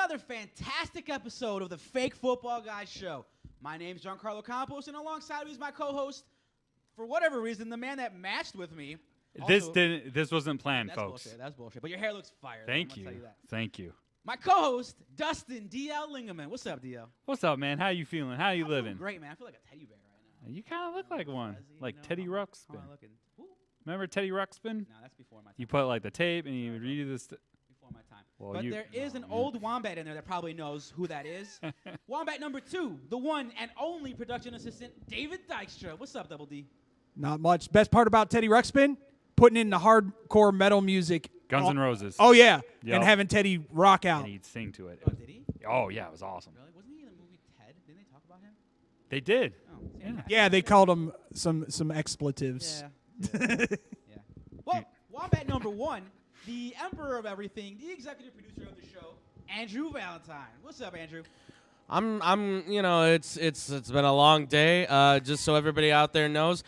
another fantastic episode of the Fake Football Guys Show. My name's Giancarlo Campos, and alongside me is my co-host, for whatever reason, the man that matched with me. This wasn't planned, folks. That's bullshit. But your hair looks fire. Thank you. Thank you. My co-host, Dustin D.L. Lingaman. What's up, D.L.? What's up, man? How you feeling? How you living? Great, man. I feel like a teddy bear right now. You kind of look like one. Like Teddy Ruxpin. Ooh. Remember Teddy Ruxpin? No, that's before my time. You put like the tape and you read this. Before my time. Well, but there is an old Wombat in there that probably knows who that is. Wombat number 2, the one and only production assistant, David Dykstra. What's up, Double D? Not much. Best part about Teddy Ruxpin? Putting in the hardcore metal music. Guns N' Roses. Oh, yeah. Yep. And having Teddy rock out. And he'd sing to it. Oh, did he? Oh, yeah, it was awesome. Really? Wasn't he in the movie Ted? Didn't they talk about him? They did. Oh, Yeah. Yeah, they called him some expletives. Yeah. Well, Wombat number 1, the emperor of everything, the executive producer of the show, Andrew Valentine. What's up, Andrew? It's been a long day. Just so everybody out there knows,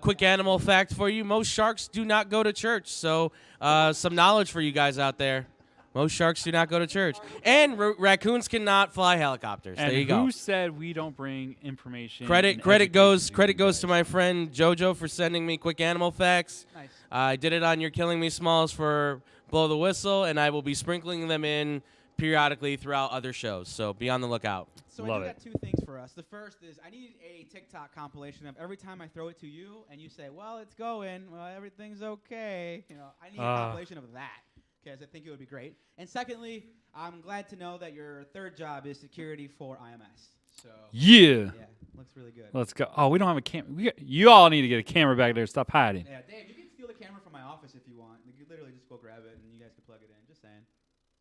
quick animal fact for you: most sharks do not go to church. So, some knowledge for you guys out there: most sharks do not go to church, and raccoons cannot fly helicopters. And there you go. who said we don't bring information? Credit goes to my friend JoJo for sending me quick animal facts. Nice. I did it on You're Killing Me Smalls for Blow the Whistle, and I will be sprinkling them in periodically throughout other shows. So be on the lookout. So Love I do it. got 2 things for us. The first is I need a TikTok compilation of every time I throw it to you and you say, well, it's going, well, everything's okay. I need a compilation of that because I think it would be great. And secondly, I'm glad to know that your third job is security for IMS. So Yeah. looks really good. Let's go. Oh, we don't have a camera. You all need to get a camera back there. Stop hiding. Yeah, Dave, you can steal the camera from my office if you want. You could literally just go grab it and you guys can plug it in. Just saying.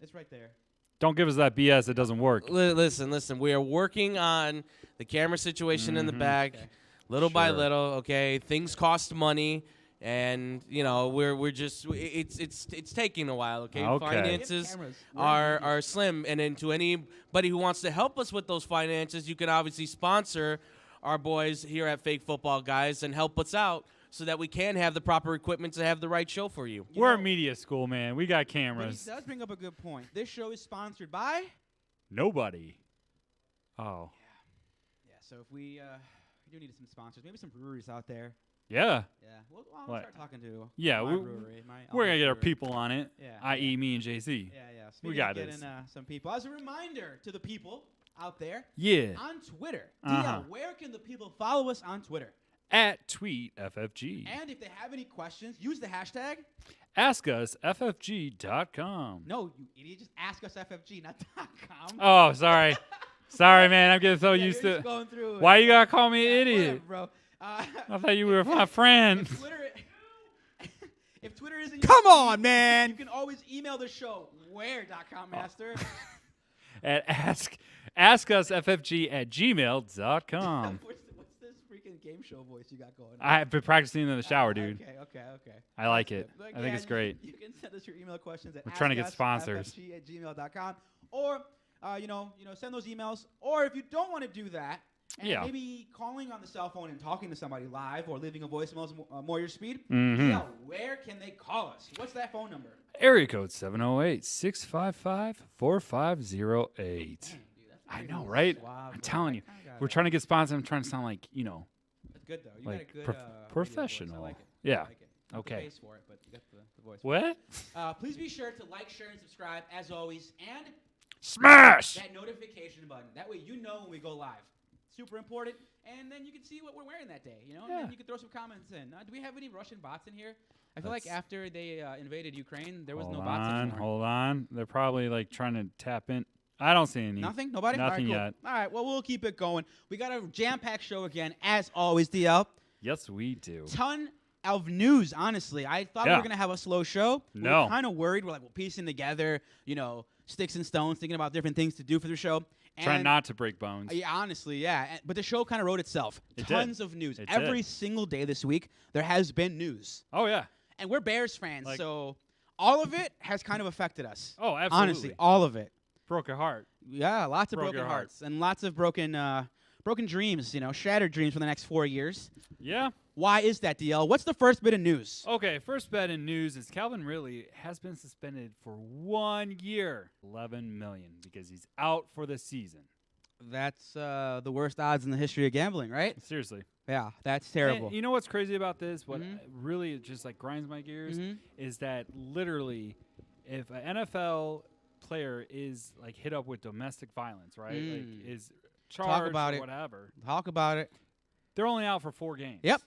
It's right there. Don't give us that BS. It doesn't work. Listen. We are working on the camera situation in the back, Okay. little by Sure. little. Okay, things cost money, and we're just it's taking a while. Okay, Okay. finances Cameras. are slim, and then to anybody who wants to help us with those finances, you can obviously sponsor our boys here at Fake Football Guys and help us out so that we can have the proper equipment to have the right show for you. We're a media school, man. We got But he cameras. does bring up a good point. This show is sponsored by... Nobody. Oh. Yeah, so if we do need some sponsors, maybe some breweries out there. Yeah. Yeah, well, I'll What? start talking to Yeah, my we- brewery. We're going to get our brewery. people on it, Yeah, i.e. me and JC. Yeah. We Speaking got of this. getting some people. As a reminder to the people out there, Yeah. on Twitter, Uh-huh. DL, where can the people follow us on Twitter? At tweet FFG. And if they have any questions, use the hashtag. Ask us FFG.com. No, you idiot, just ask us FFG, not .com. Oh, sorry. Sorry, man. I'm getting so Yeah, used you're to just going through it. Why you got to call me Yeah, an idiot? whatever, bro. I thought you were my friend. If Twitter isn't Come your on, feed, man. you can always email the show. Where.com, master. At askusffg@gmail.com. What's this freaking game show voice you got going on? I've been practicing in the shower, dude. Okay. I like That's it. good. I think it's great. You can send us your email questions at We're trying to get sponsors. @gmail.com, or send those emails. Or if you don't want to do that, and Yeah. maybe calling on the cell phone and talking to somebody live, or leaving a voicemail is more your speed. Mhm. Yeah, where can they call us? What's that phone number? Area code 708-655-4508. Dude, that's I pretty know, right? suave, I'm bro. telling you. I kinda got We're it. trying to get sponsors. I'm trying to sound like, That's good though. You like got a good radio voice. professional. I like it. Yeah. I like it. Not Okay. The bass for it, but you got the voice. what? Please be sure to like, share, and subscribe as always, and Smash! that notification button. That way you know when we go live. Super important. And then you can see what we're wearing that day, And Yeah. then you can throw some comments in. Do we have any Russian bots in here? I feel like after they invaded Ukraine, there was no bots anymore. Hold on. They're probably like trying to tap in. I don't see any. Nothing? Nobody? Nothing All right, yet. cool. All right, well, we'll keep it going. We got a jam-packed show again, as always, DL. Yes, we do. Ton of news, honestly. I thought we Yeah. were going to have a slow show. We No. were kind of worried. We're piecing together, sticks and stones, thinking about different things to do for the show. Trying And not to break bones. Yeah, honestly, yeah. But the show kind of wrote itself. It did. Tons of news. It Every did. single day this week, there has been news. Oh, yeah. And we're Bears fans, Like- so all of it has kind of affected us. Oh, absolutely. Honestly, all of it. Broke your heart. Yeah, lots of Broke broken your heart. hearts and lots of broken broken dreams, shattered dreams for the next 4 years. Yeah. Why is that, DL? What's the first bit of news? Okay, first bit in news is Calvin Ridley has been suspended for 1 year, $11 million, because he's out for the season. That's the worst odds in the history of gambling, right? Seriously. Yeah, that's terrible. And you know what's crazy about this? What really just like grinds my gears is that literally, if an NFL player is like hit up with domestic violence, right? Like is charged or whatever. Talk about it. They're only out for 4 games. Yep.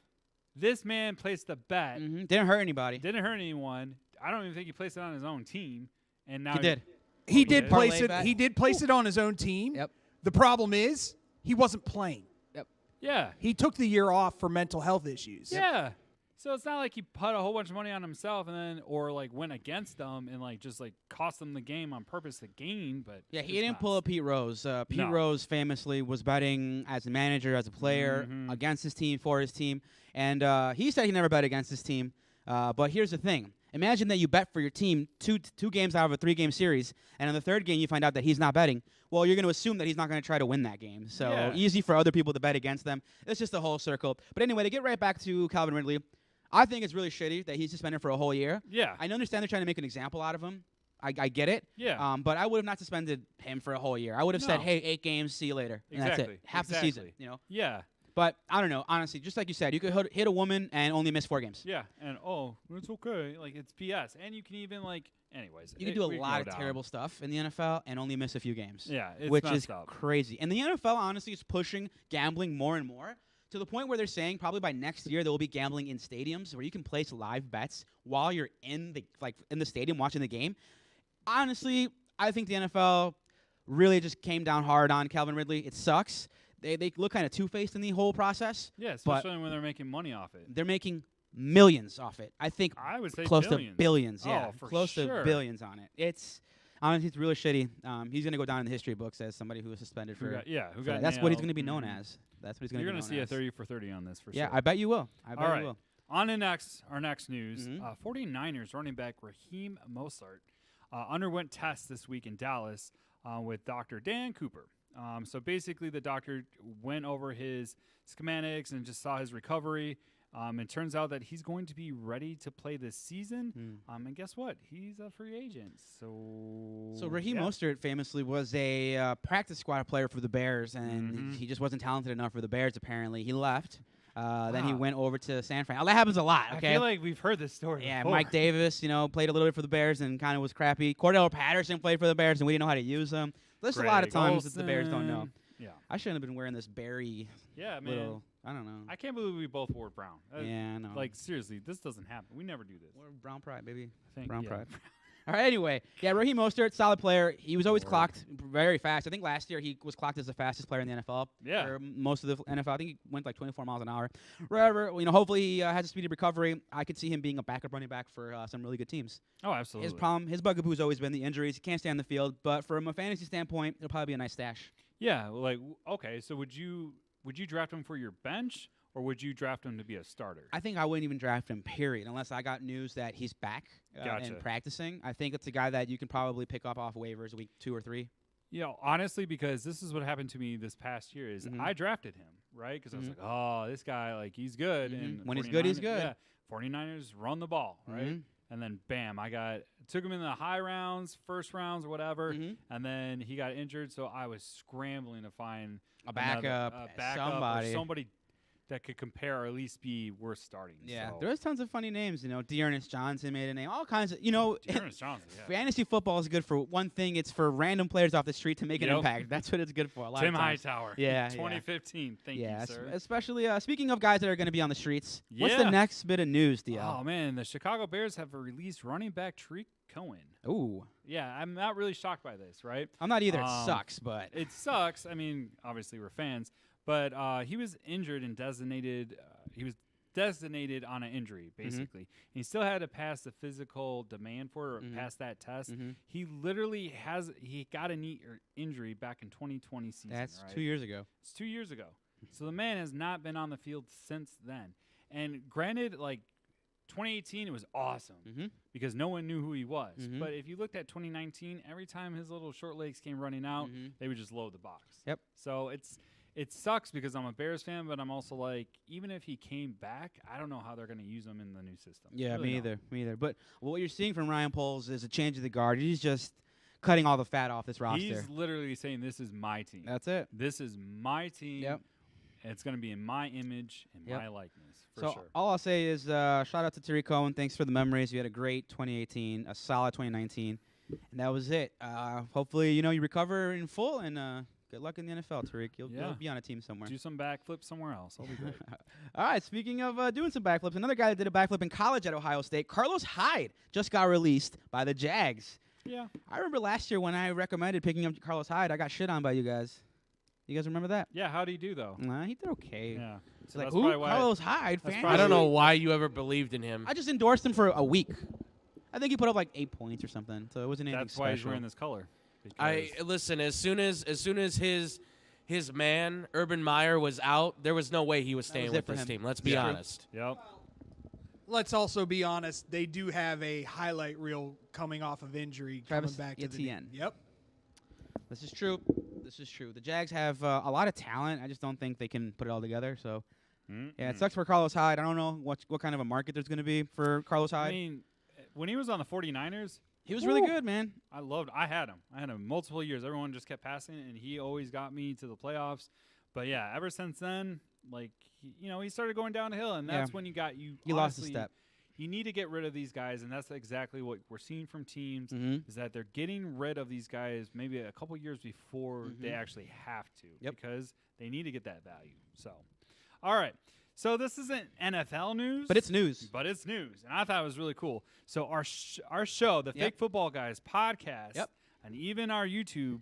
This man placed the bet. Didn't hurt anybody. Didn't hurt anyone. I don't even think he placed it on his own team. And now he did. He did place Parlay it. bet. He did place it on his own team. Yep. The problem is he wasn't playing. Yep. Yeah. He took the year off for mental health issues. Yeah. So it's not like he put a whole bunch of money on himself and then, or like went against them and like just like cost them the game on purpose to gain. But yeah, he didn't pull up Pete Rose. Pete Rose famously was betting as a manager, as a player, against his team, for his team, and he said he never bet against his team. But here's the thing: imagine that you bet for your team two games out of a 3-game series, and in the 3rd game you find out that he's not betting. Well, you're going to assume that he's not going to try to win that game. So easy for other people to bet against them. It's just a whole circle. But anyway, to get right back to Calvin Ridley. I think it's really shitty that he's suspended for a whole year. Yeah. I understand they're trying to make an example out of him. I get it. Yeah. But I would have not suspended him for a whole year. I would have said, hey, 8 games, see you later. And that's it. Half the season, Yeah. But I don't know. Honestly, just like you said, you could hit a woman and only miss 4 games. Yeah. And, it's okay. Like, it's BS. And you can even, like, anyways. You can do a lot of terrible stuff in the NFL and only miss a few games. Yeah. It's which is up. crazy. And the NFL, honestly, is pushing gambling more and more. To the point where they're saying probably by next year there will be gambling in stadiums where you can place live bets while you're in the stadium watching the game. Honestly, I think the NFL really just came down hard on Calvin Ridley. It sucks. They look kind of two-faced in the whole process. Yeah, especially when they're making money off it. They're making millions off it. I think I would say close billions. to billions. Yeah, for close sure. to billions on it. It's honestly, it's really shitty. He's going to go down in the history books as somebody who was suspended for. Who got that's what he's going to be nailed. known as. That's what he's going to be known as. You're going to see a 30 for 30 on this for sure. Yeah, I bet you will. I bet All right. you will. On to our next news. 49ers running back Raheem Mostert underwent tests this week in Dallas with Dr. Dan Cooper. So basically the doctor went over his schematics and just saw his recovery. It turns out that he's going to be ready to play this season. And guess what? He's a free agent. So Raheem Mostert famously was a practice squad player for the Bears, and he just wasn't talented enough for the Bears, apparently. He left. Then he went over to San Fran. That happens a lot, okay? I feel like we've heard this story before. Mike Davis, played a little bit for the Bears and kind of was crappy. Cordell Patterson played for the Bears, and we didn't know how to use him. There's a lot of times that the Bears don't know. Yeah. I shouldn't have been wearing this Barry little, I don't know. I can't believe we both wore brown. Yeah, I know. Like, seriously, this doesn't happen. We never do this. We're brown pride, baby. I think, brown pride. All right, anyway. Yeah, Raheem Mostert, solid player. He was always clocked very fast. I think last year he was clocked as the fastest player in the NFL. Yeah. For most of the NFL. I think he went like 24 miles an hour. Wherever, hopefully he has a speedy recovery. I could see him being a backup running back for some really good teams. Oh, absolutely. His bugaboo has always been the injuries. He can't stay on the field. But from a fantasy standpoint, it'll probably be a nice stash. Yeah, okay, so would you draft him for your bench, or would you draft him to be a starter? I think I wouldn't even draft him, period, unless I got news that he's back and practicing. I think it's a guy that you can probably pick up off waivers week 2 or 3. Honestly, because this is what happened to me this past year is I drafted him, right? Because I was like, oh, this guy, like, he's good. And when he's good, he's good. Yeah, 49ers run the ball, right? And then, bam, took him in the high rounds, first rounds or whatever, and then he got injured, so I was scrambling to find a backup or somebody that could compare or at least be worth starting. Yeah, so. there's tons of funny names. Dearness Johnson made a name. All kinds of, Dearness Johnson, yeah. Fantasy football is good for one thing. It's for random players off the street to make an impact. That's what it's good for. A lot Tim of times. Hightower. Yeah, 2015. Thank you, sir. Especially speaking of guys that are going to be on the streets. What's the next bit of news, DL? Oh man, the Chicago Bears have released running back Tariq Cohen. Ooh. Yeah, I'm not really shocked by this, right? I'm not either. It sucks, but it sucks. I mean, obviously we're fans, but he was injured and designated. He was designated on an injury, basically. And he still had to pass the physical demand for it or pass that test. He literally got a knee injury back in 2020 season. That's right? 2 years ago. It's 2 years ago. So the man has not been on the field since then. And granted, like 2018, it was awesome because no one knew who he was. But if you looked at 2019, every time his little short legs came running out, they would just load the box. Yep. So it sucks because I'm a Bears fan, but I'm also like, even if he came back, I don't know how they're going to use him in the new system. Yeah, Really me don't. either. But what you're seeing from Ryan Poles is a change of the guard. He's just cutting all the fat off this roster. He's literally saying, this is my team. That's it. This is my team. Yep. It's going to be in my image and my likeness, for So sure. all I'll say is shout out to Tariq Cohen. Thanks for the memories. You had a great 2018, a solid 2019, and that was it. Hopefully, you recover in full, and good luck in the NFL, Tariq. You'll be on a team somewhere. Do some backflips somewhere else. That'll be great. All right, speaking of doing some backflips, another guy that did a backflip in college at Ohio State, Carlos Hyde, just got released by the Jags. Yeah. I remember last year when I recommended picking up Carlos Hyde, I got shit on by you guys. You guys remember that? Yeah, how'd he do, though? Nah, he did okay. Yeah. It's So like, that's ooh, probably why Carlos Hyde, that's fantasy. probably I don't know why you ever believed in him. I just endorsed him for a week. I think he put up like 8 points or something, so it wasn't anything that's why he's special. wearing this color. I listen. As soon as his man Urban Meyer was out, there was no way he was staying was it with for this him. team. Let's be Yeah. honest. Yep. Let's also be honest. They do have a highlight reel coming off of injury Travis coming back to the Etienne. Yep. This is true. This is true. The Jags have a lot of talent. I just don't think they can put it all together. So, yeah, it sucks for Carlos Hyde. I don't know what kind of a market there's going to be for Carlos Hyde. I mean, when he was on the 49ers, he was really good, man. I had him multiple years. Everyone just kept passing, and he always got me to the playoffs. But, yeah, ever since then, like, he started going downhill, and that's when He lost a step. You need to get rid of these guys, and that's exactly what we're seeing from teams is that they're getting rid of these guys maybe a couple years before they actually have to because they need to get that value. So, all right. So this isn't NFL news. But it's news. But it's news, and I thought it was really cool. So our show, the Fake Football Guys podcast, and even our YouTube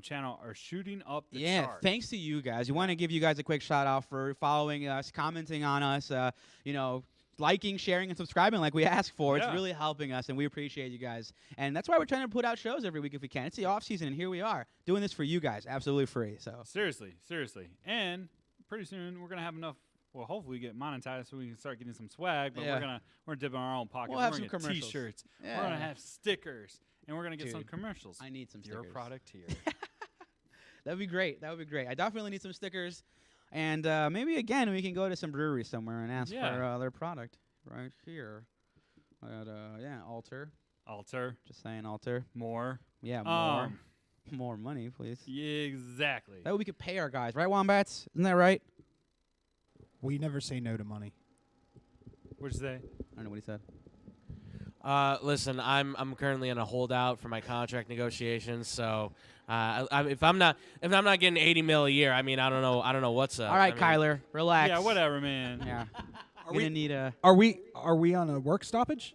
channel are shooting up the charts. Thanks to you guys. We want to give you guys a quick shout-out for following us, commenting on us, liking, sharing, and subscribing like we asked for. It's really helping us, and we appreciate you guys. And that's why we're trying to put out shows every week if we can. It's the off-season, and here we are doing this for you guys, absolutely free. So Seriously. And pretty soon we're going to have enough. Well, hopefully we get monetized so we can start getting some swag, but we're dipping our own pockets. We'll have we're some gonna get commercials. T-shirts. Yeah. We're going to have stickers, and we're going to get some commercials. I need some stickers. Your product here. That'd be great. I definitely need some stickers. And maybe, again, we can go to some breweries somewhere and ask for their product right here. Alter. Alter. Just saying, Alter. More. Yeah, more. More money, please. Yeah, exactly. That way we could pay our guys, right, Wombats? Isn't that right? We never say no to money. What'd you say? I don't know what he said. Listen, I'm currently in a holdout for my contract negotiations, so if I'm not getting $80 million a year, I mean I don't know what's up. All right, Kyler, relax. Yeah, whatever, man. Yeah. We're gonna need a. Are we on a work stoppage?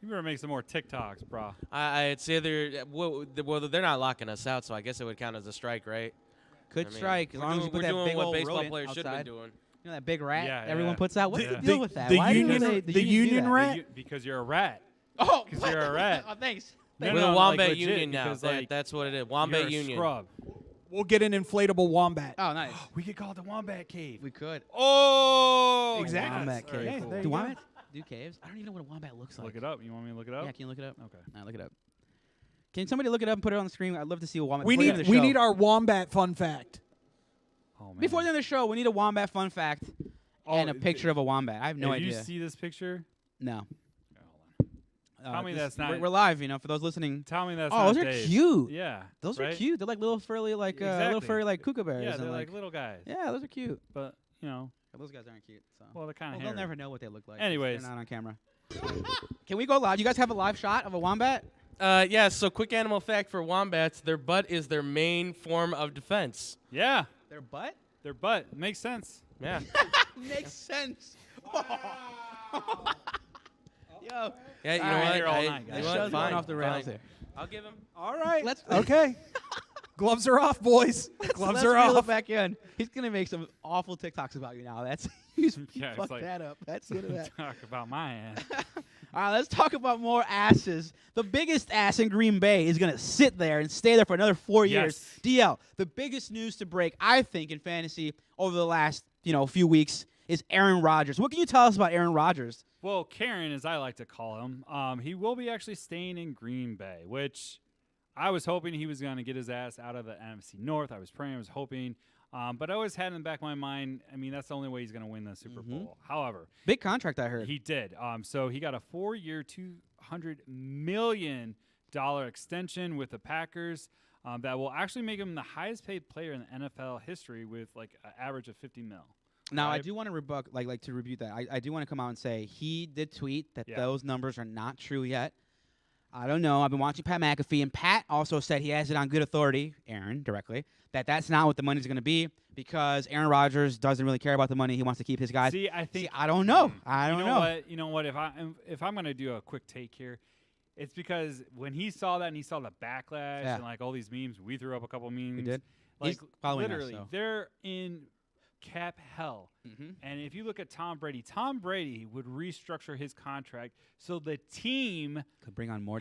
You better make some more TikToks, bro. It's either well, they're not locking us out, so I guess it would count as a strike, right? Could strike as long as you put that big what old baseball rodent players should have outside. been doing. You know that big rat Yeah, everyone yeah. puts out? What's Yeah. the deal with that? The Why do union- they- the union do union that? rat? Because you're a rat. Oh, Because you're a rat. Oh, thanks. No, We're no, the like Wombat legit, Union now. because, like, That's what it is. Wombat you're a Union. Scrub. We'll get an inflatable wombat. Oh, nice. We could call it the Wombat Cave. We could. Oh, Exactly. Wombat Very cave. Hey, cool. there Do you go. wombats do caves? I don't even know what a wombat looks like. Look it up. You want me to look it up? Yeah, can you look it up? Okay. All right, look it up. Can somebody look it up and put it on the screen? I'd love to see a wombat. We Before the end of the need show. our wombat fun fact. Oh man. Before the end of the show, we need a wombat fun fact and a picture of a wombat. I have no If idea. you see this picture, No. here, hold on. Tell me that's not- We're live, for those listening. Tell me that's Oh, not those are Dave. cute. Yeah. Those are right? cute. They're like little furry, Exactly. kookaburras. Yeah, and they're like little guys. yeah, those are cute. But Those guys aren't cute. So. well, they're kind of They'll never know what they look like. 'cause Anyways. they're not on camera. Can we go live? You guys have a live shot of a wombat? Yeah. So, quick animal fact for wombats: their butt is their main form of defense. Yeah. Their butt? Their butt makes sense. Yeah. Makes sense. Yo. Yeah. You All know right, what? here all night, guys. This you know show's what? going Fine, off the rails fine. here. I'll give him. All right. Let's Okay. Gloves are off, boys. Gloves Let's are reel off. it back in. He's gonna make some awful TikToks about you now. That's he's Yeah, it's fucked like- that up. That's good of that. Talk about my ass. All right, let's talk about more asses. The biggest ass in Green Bay is going to sit there and stay there for another 4 years. DL, the biggest news to break, I think, in fantasy over the last few weeks is Aaron Rodgers. What can you tell us about Aaron Rodgers? Well, Karen, as I like to call him, he will be actually staying in Green Bay, which I was hoping he was going to get his ass out of the NFC North. I was praying, I was hoping. But I always had in the back of my mind, I mean, that's the only way he's going to win the Super Bowl. However, big contract, I heard. he did. So he got a 4-year, $200 million extension with the Packers that will actually make him the highest paid player in the NFL history with like an average of $50 million. Now, I do want to rebuke that. I do want to come out and say he did tweet that those numbers are not true yet. I don't know. I've been watching Pat McAfee, and Pat also said he has it on good authority, Aaron, directly, that that's not what the money's going to be because Aaron Rodgers doesn't really care about the money. He wants to keep his guys. I don't know. I don't know. You know what? If I'm going to do a quick take here, it's because when he saw that and he saw the backlash and like all these memes, we threw up a couple memes. We did. Like He's following literally, us, so. they're in cap hell. And if you look at Tom Brady would restructure his contract so the team could bring on more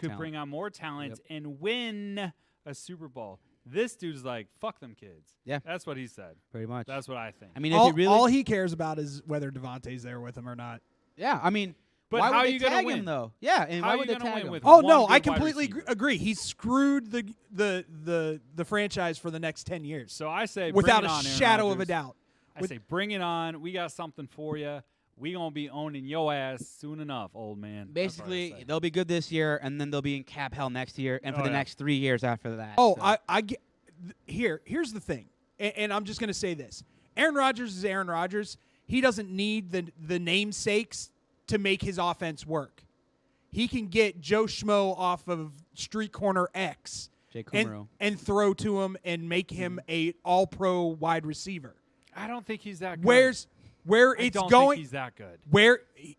talent and win a Super Bowl. This dude's like, fuck them kids. Yeah. That's what he said. Pretty much. That's what I think. I mean, all he cares about is whether Devontae's there with him or not. Yeah, I mean, but why how would are you they going to tag win him though? Yeah, and how why are would you they gonna tag win him? with Oh one no, good I wide completely receiver? agree. He screwed the franchise for the next 10 years. So I say, without bring it a on, Aaron shadow of a Rodgers. doubt. I say, bring it on. We got something for you. We gonna be owning your ass soon enough, old man. Basically, they'll be good this year, and then they'll be in cap hell next year, and for the next 3 years after that. Oh, so. I get here's the thing, and I'm just going to say this: Aaron Rodgers is Aaron Rodgers. He doesn't need the namesakes to make his offense work. He can get Joe Schmo off of street corner X and throw to him and make him a all-pro wide receiver. I don't think he's that good. Where it's going? Think he's that good.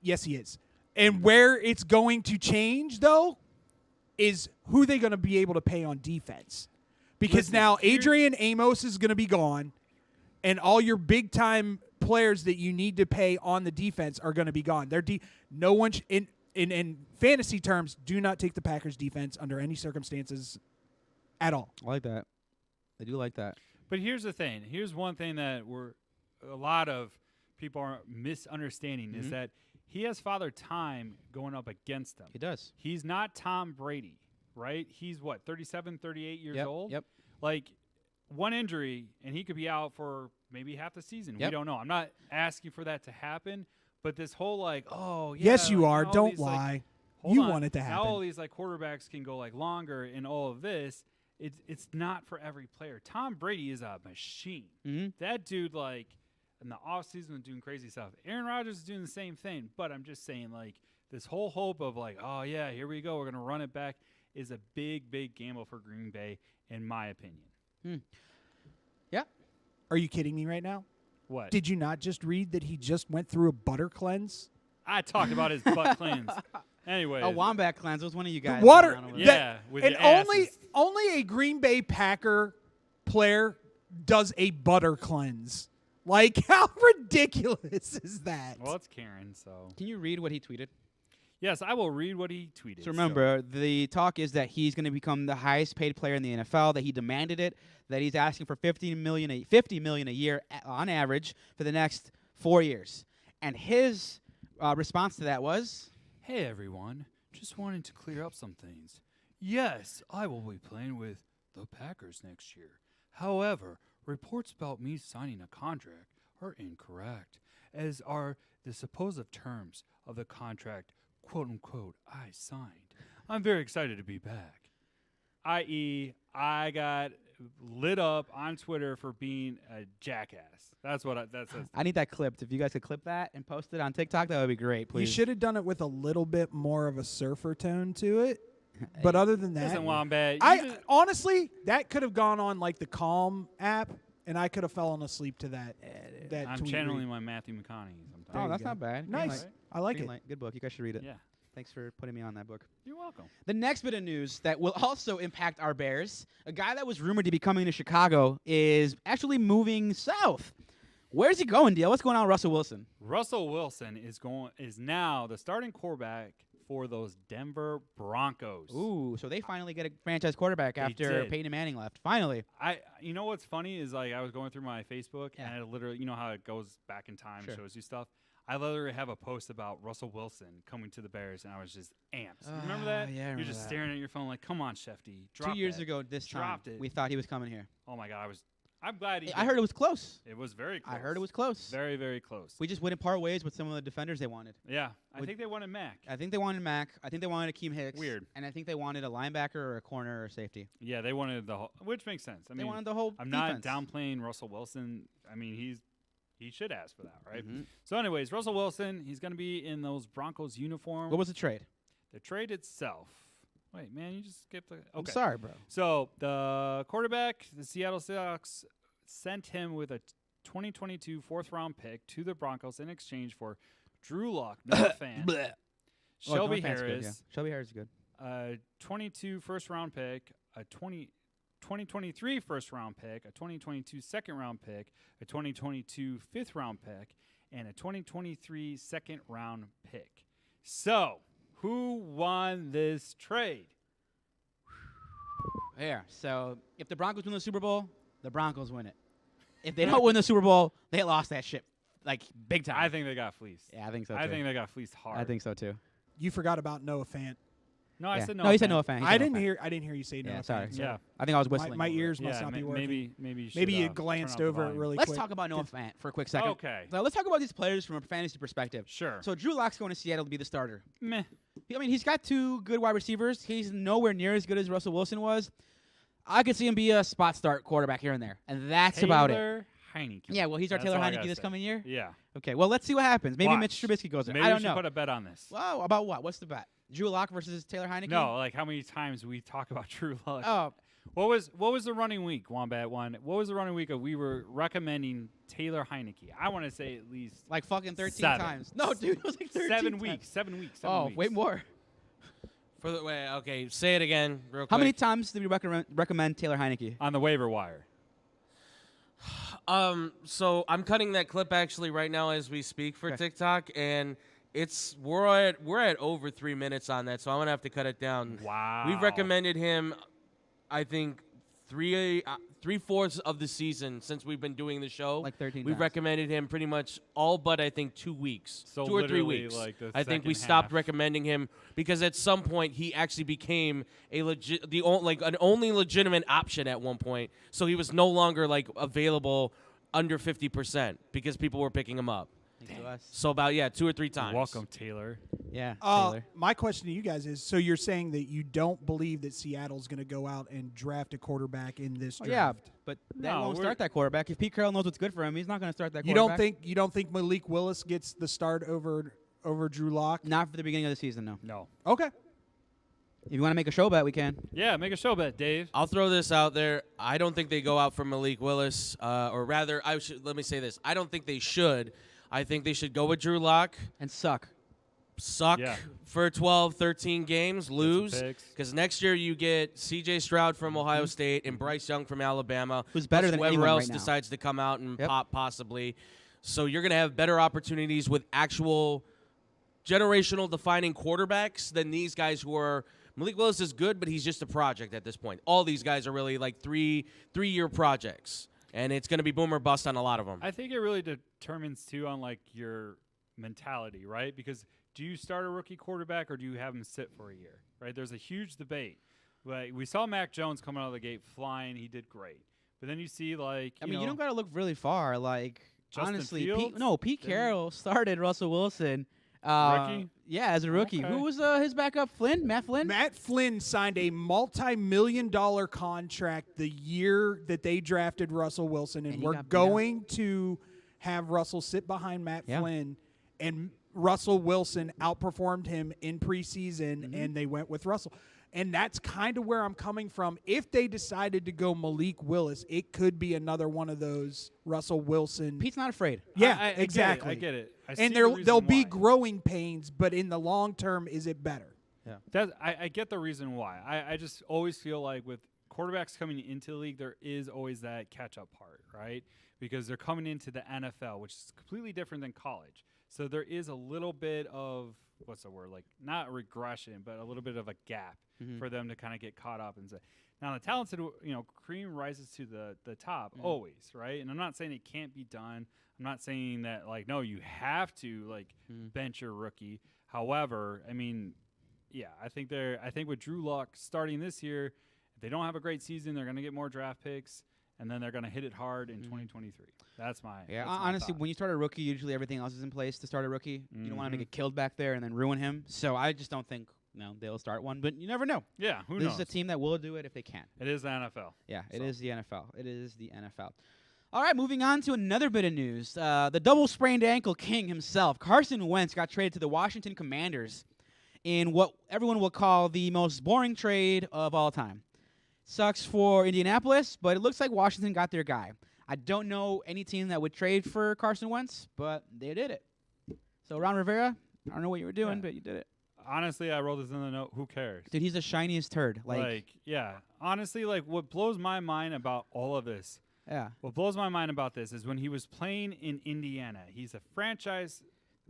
Yes, he is. And where it's going to change, though, is who they're going to be able to pay on defense. Because now Adrian Amos is going to be gone, and all your big-time players that you need to pay on the defense are going to be gone. No one in fantasy terms, do not take the Packers defense under any circumstances at all. I like that. I do like that. But here's the thing. Here's one thing that a lot of people are misunderstanding is that he has Father Time going up against him. He does. He's not Tom Brady, right? He's what, 37, 38 years old? Yep. Like one injury and he could be out for maybe half the season. Yep. We don't know. I'm not asking for that to happen, but this whole like, yes, you like, are. Don't these, lie. Like, you want it to happen. Now all these like quarterbacks can go like longer and all of this. It's not for every player. Tom Brady is a machine. That dude, like, in the offseason was doing crazy stuff. Aaron Rodgers is doing the same thing, but I'm just saying, like, this whole hope of, like, oh, yeah, here we go, we're going to run it back is a big, big gamble for Green Bay, in my opinion. Yeah. Are you kidding me right now? What? Did you not just read that he just went through a butter cleanse? I talked about his butt cleanse. Anyway. A wombat cleanse was one of you guys. Water. With and your only a Green Bay Packer player does a butter cleanse. Like, how ridiculous is that? Well, it's Karen, so. Can you read what he tweeted? Yes, I will read what he tweeted. So remember, the talk is that he's going to become the highest paid player in the NFL, that he demanded it, that he's asking for $50 million a year on average for the next 4 years. And his response to that was, hey, everyone, just wanting to clear up some things. Yes, I will be playing with the Packers next year. However, reports about me signing a contract are incorrect, as are the supposed terms of the contract, quote-unquote, I signed. I'm very excited to be back. I.e., I got lit up on Twitter for being a jackass. That's what that says. I need that clipped. If you guys could clip that and post it on TikTok, that would be great, please. You should have done it with a little bit more of a surfer tone to it. But other than that, Listen, Wombat, honestly, that could have gone on like the Calm app, and I could have fallen asleep to that. I'm channeling my Matthew McConaughey sometimes. Oh, that's not bad. Nice. I like it. Good book. You guys should read it. Yeah. Thanks for putting me on that book. You're welcome. The next bit of news that will also impact our Bears, a guy that was rumored to be coming to Chicago is actually moving south. Where's he going, Dale? What's going on with Russell Wilson? Russell Wilson is now the starting quarterback for those Denver Broncos. Ooh, so they finally get a franchise quarterback after Peyton Manning left. Finally. You know what's funny is like I was going through my Facebook and I literally, you know how it goes back in time, shows you stuff. I literally have a post about Russell Wilson coming to the Bears, and I was just amped. You remember that? Yeah, You're just staring at your phone like, come on, Shefty. Drop 2 years that. ago this time, Dropped it. we thought he was coming here. Oh, my God. I'm glad he I heard it was close. It was very close. I heard it was close. Very, very close. We just wouldn't part ways with some of the defenders they wanted. Yeah. I think they wanted Mack. I think they wanted Mack. I think they wanted Akeem Hicks. Weird. And I think they wanted a linebacker or a corner or safety. Yeah, they wanted the whole, which makes sense. I They mean, wanted the whole I'm defense. not downplaying Russell Wilson. I mean, he should ask for that, right? Mhm. So, anyways, Russell Wilson, he's going to be in those Broncos uniform. What was the trade? The trade itself. Wait, man, you just skipped the. Okay. I'm sorry, bro. So the quarterback, the Seattle Seahawks, sent him with a 2022 fourth-round pick to the Broncos in exchange for Drew Lock, Noah Fant, Bleh. Shelby Noah Fant's good, Harris, yeah. Shelby Harris is good. 22 first-round pick, a 2023 first-round pick, a 2022 second-round pick, a 2022 fifth-round pick, and a 2023 second-round pick. So, who won this trade? Yeah. So if the Broncos win the Super Bowl, the Broncos win it. If they don't win the Super Bowl, they lost that shit like big time. I think they got fleeced. Yeah, I think so too. I think they got fleeced hard. I think so too. You forgot about Noah Fant. No, I Yeah. said no. No, he said Fant. Noah Fant. He I said didn't Noah Fant. hear you say Noah Yeah, Fant. sorry. so Yeah. I think I was whistling. My a little ears bit. must not be working. Maybe you should, Maybe you turn glanced up the over it volume. really Let's quick. talk about Noah Fant for a quick second. Okay. Now, let's talk about these players from a fantasy perspective. Sure. So Drew Lock's going to Seattle to be the starter. Meh. I mean, he's got two good wide receivers. He's nowhere near as good as Russell Wilson was. I could see him be a spot start quarterback here and there, and that's about it. Taylor Heineke. Yeah, well, he's our That's Taylor all I Heineke gotta this say. coming year. Yeah. Okay, well, let's see what happens. Maybe Watch. Mitch Trubisky goes there. Maybe I we don't should know. put a bet on this. Wow, about what? What's the bet? Drew Lock versus Taylor Heineke? No, like how many times we talk about Drew Lock? Oh, What was the running week, Wombat one? What was the running week of we were recommending Taylor Heineke? I want to say at least like fucking 13 7. times. No, dude, it was like 13 7 times. weeks. 7 weeks. Oh, weeks. way more. Okay, say it again real quick. How many times did we recommend Taylor Heineke? On the waiver wire. So I'm cutting that clip actually right now as we speak for Okay. TikTok, and we're at over 3 minutes on that, so I'm gonna have to cut it down. Wow. We've recommended him, I think, 3/4 of the season since we've been doing the show. Like 13 We've times. recommended him pretty much all but I think 2 weeks, So 2 or 3 literally, weeks. like, the I think we second stopped half. recommending him because at some point he actually became an only legitimate option at one point. So he was no longer like available under 50% because people were picking him up. Thanks to us. So about 2 or 3 times. Welcome, Taylor. Yeah, Taylor. My question to you guys is: so you're saying that you don't believe that Seattle's going to go out and draft a quarterback in this Oh, draft? yeah, but that No, won't we're- start that quarterback. If Pete Carroll knows what's good for him, he's not going to start that You quarterback. don't think Malik Willis gets the start over Drew Lock? Not for the beginning of the season, no. No. Okay. If you want to make a show bet, we can. Yeah, make a show bet, Dave. I'll throw this out there. I don't think they go out for Malik Willis, or rather, let me say this. I don't think they should. I think they should go with Drew Lock, And suck. suck Yeah. for 12, 13 games, lose. picks. Because next year you get C.J. Stroud from Ohio State and Bryce Young from Alabama. Who's better plus than whoever anyone else right now. decides to come out and Yep. pop possibly. So you're going to have better opportunities with actual generational defining quarterbacks than these guys who are – Malik Willis is good, but he's just a project at this point. All these guys are really like three-year projects. And it's going to be boom or bust on a lot of them. I think it really determines too on like your mentality, right? Because do you start a rookie quarterback or do you have him sit for a year, right? There's a huge debate. Like we saw Mac Jones coming out of the gate flying; he did great. But then you see like I mean, you don't got to look really far. Like, Justin honestly, Fields? Pete Didn't- Carroll started Russell Wilson. Rookie? Yeah, as a rookie. Okay. Who was his backup? Flynn? Matt Flynn? Matt Flynn signed a multi-million-dollar contract the year that they drafted Russell Wilson, and And he we're got beat out. going to have Russell sit behind Matt Yeah. Flynn, and Russell Wilson outperformed him in preseason, Mm-hmm. and they went with Russell. And that's kind of where I'm coming from. If they decided to go Malik Willis, it could be another one of those Russell Wilson. Pete's not afraid. Yeah, I get it, exactly. I get it. I see And the there'll reason be why. growing pains, but in the long term, is it better? I get the reason why. I just always feel like with quarterbacks coming into the league, there is always that catch-up part, right? Because they're coming into the NFL, which is completely different than college. So there is a little bit of, what's the word, like not regression, but a little bit of a gap for them to kind of get caught up and say. Now, the talented, cream rises to the top always, right? And I'm not saying it can't be done. I'm not saying that, like, no, you have to, like, bench your rookie. However, I mean, yeah, I think with Drew Lock starting this year, if they don't have a great season, they're going to get more draft picks. and then they're going to hit it hard in 2023. That's my Yeah, that's my honestly, thought. when you start a rookie, usually everything else is in place to start a rookie. You don't want to get killed back there and then ruin him. So I just don't think they'll start one. But you never know. Yeah, who This knows? is a team that will do it if they can. It is the NFL. Yeah, it So. is the NFL. It is the NFL. All right, moving on to another bit of news. The double sprained ankle king himself, Carson Wentz, got traded to the Washington Commanders in what everyone will call the most boring trade of all time. Sucks for Indianapolis, but it looks like Washington got their guy. I don't know any team that would trade for Carson Wentz, but they did it. So, Ron Rivera, I don't know what you were doing, but you did it. Honestly, I wrote this in the note. Who cares? Dude, he's the shiniest turd. Yeah. Honestly, what blows my mind about all of this, Yeah. what blows my mind about this is when he was playing in Indiana. He's a franchise.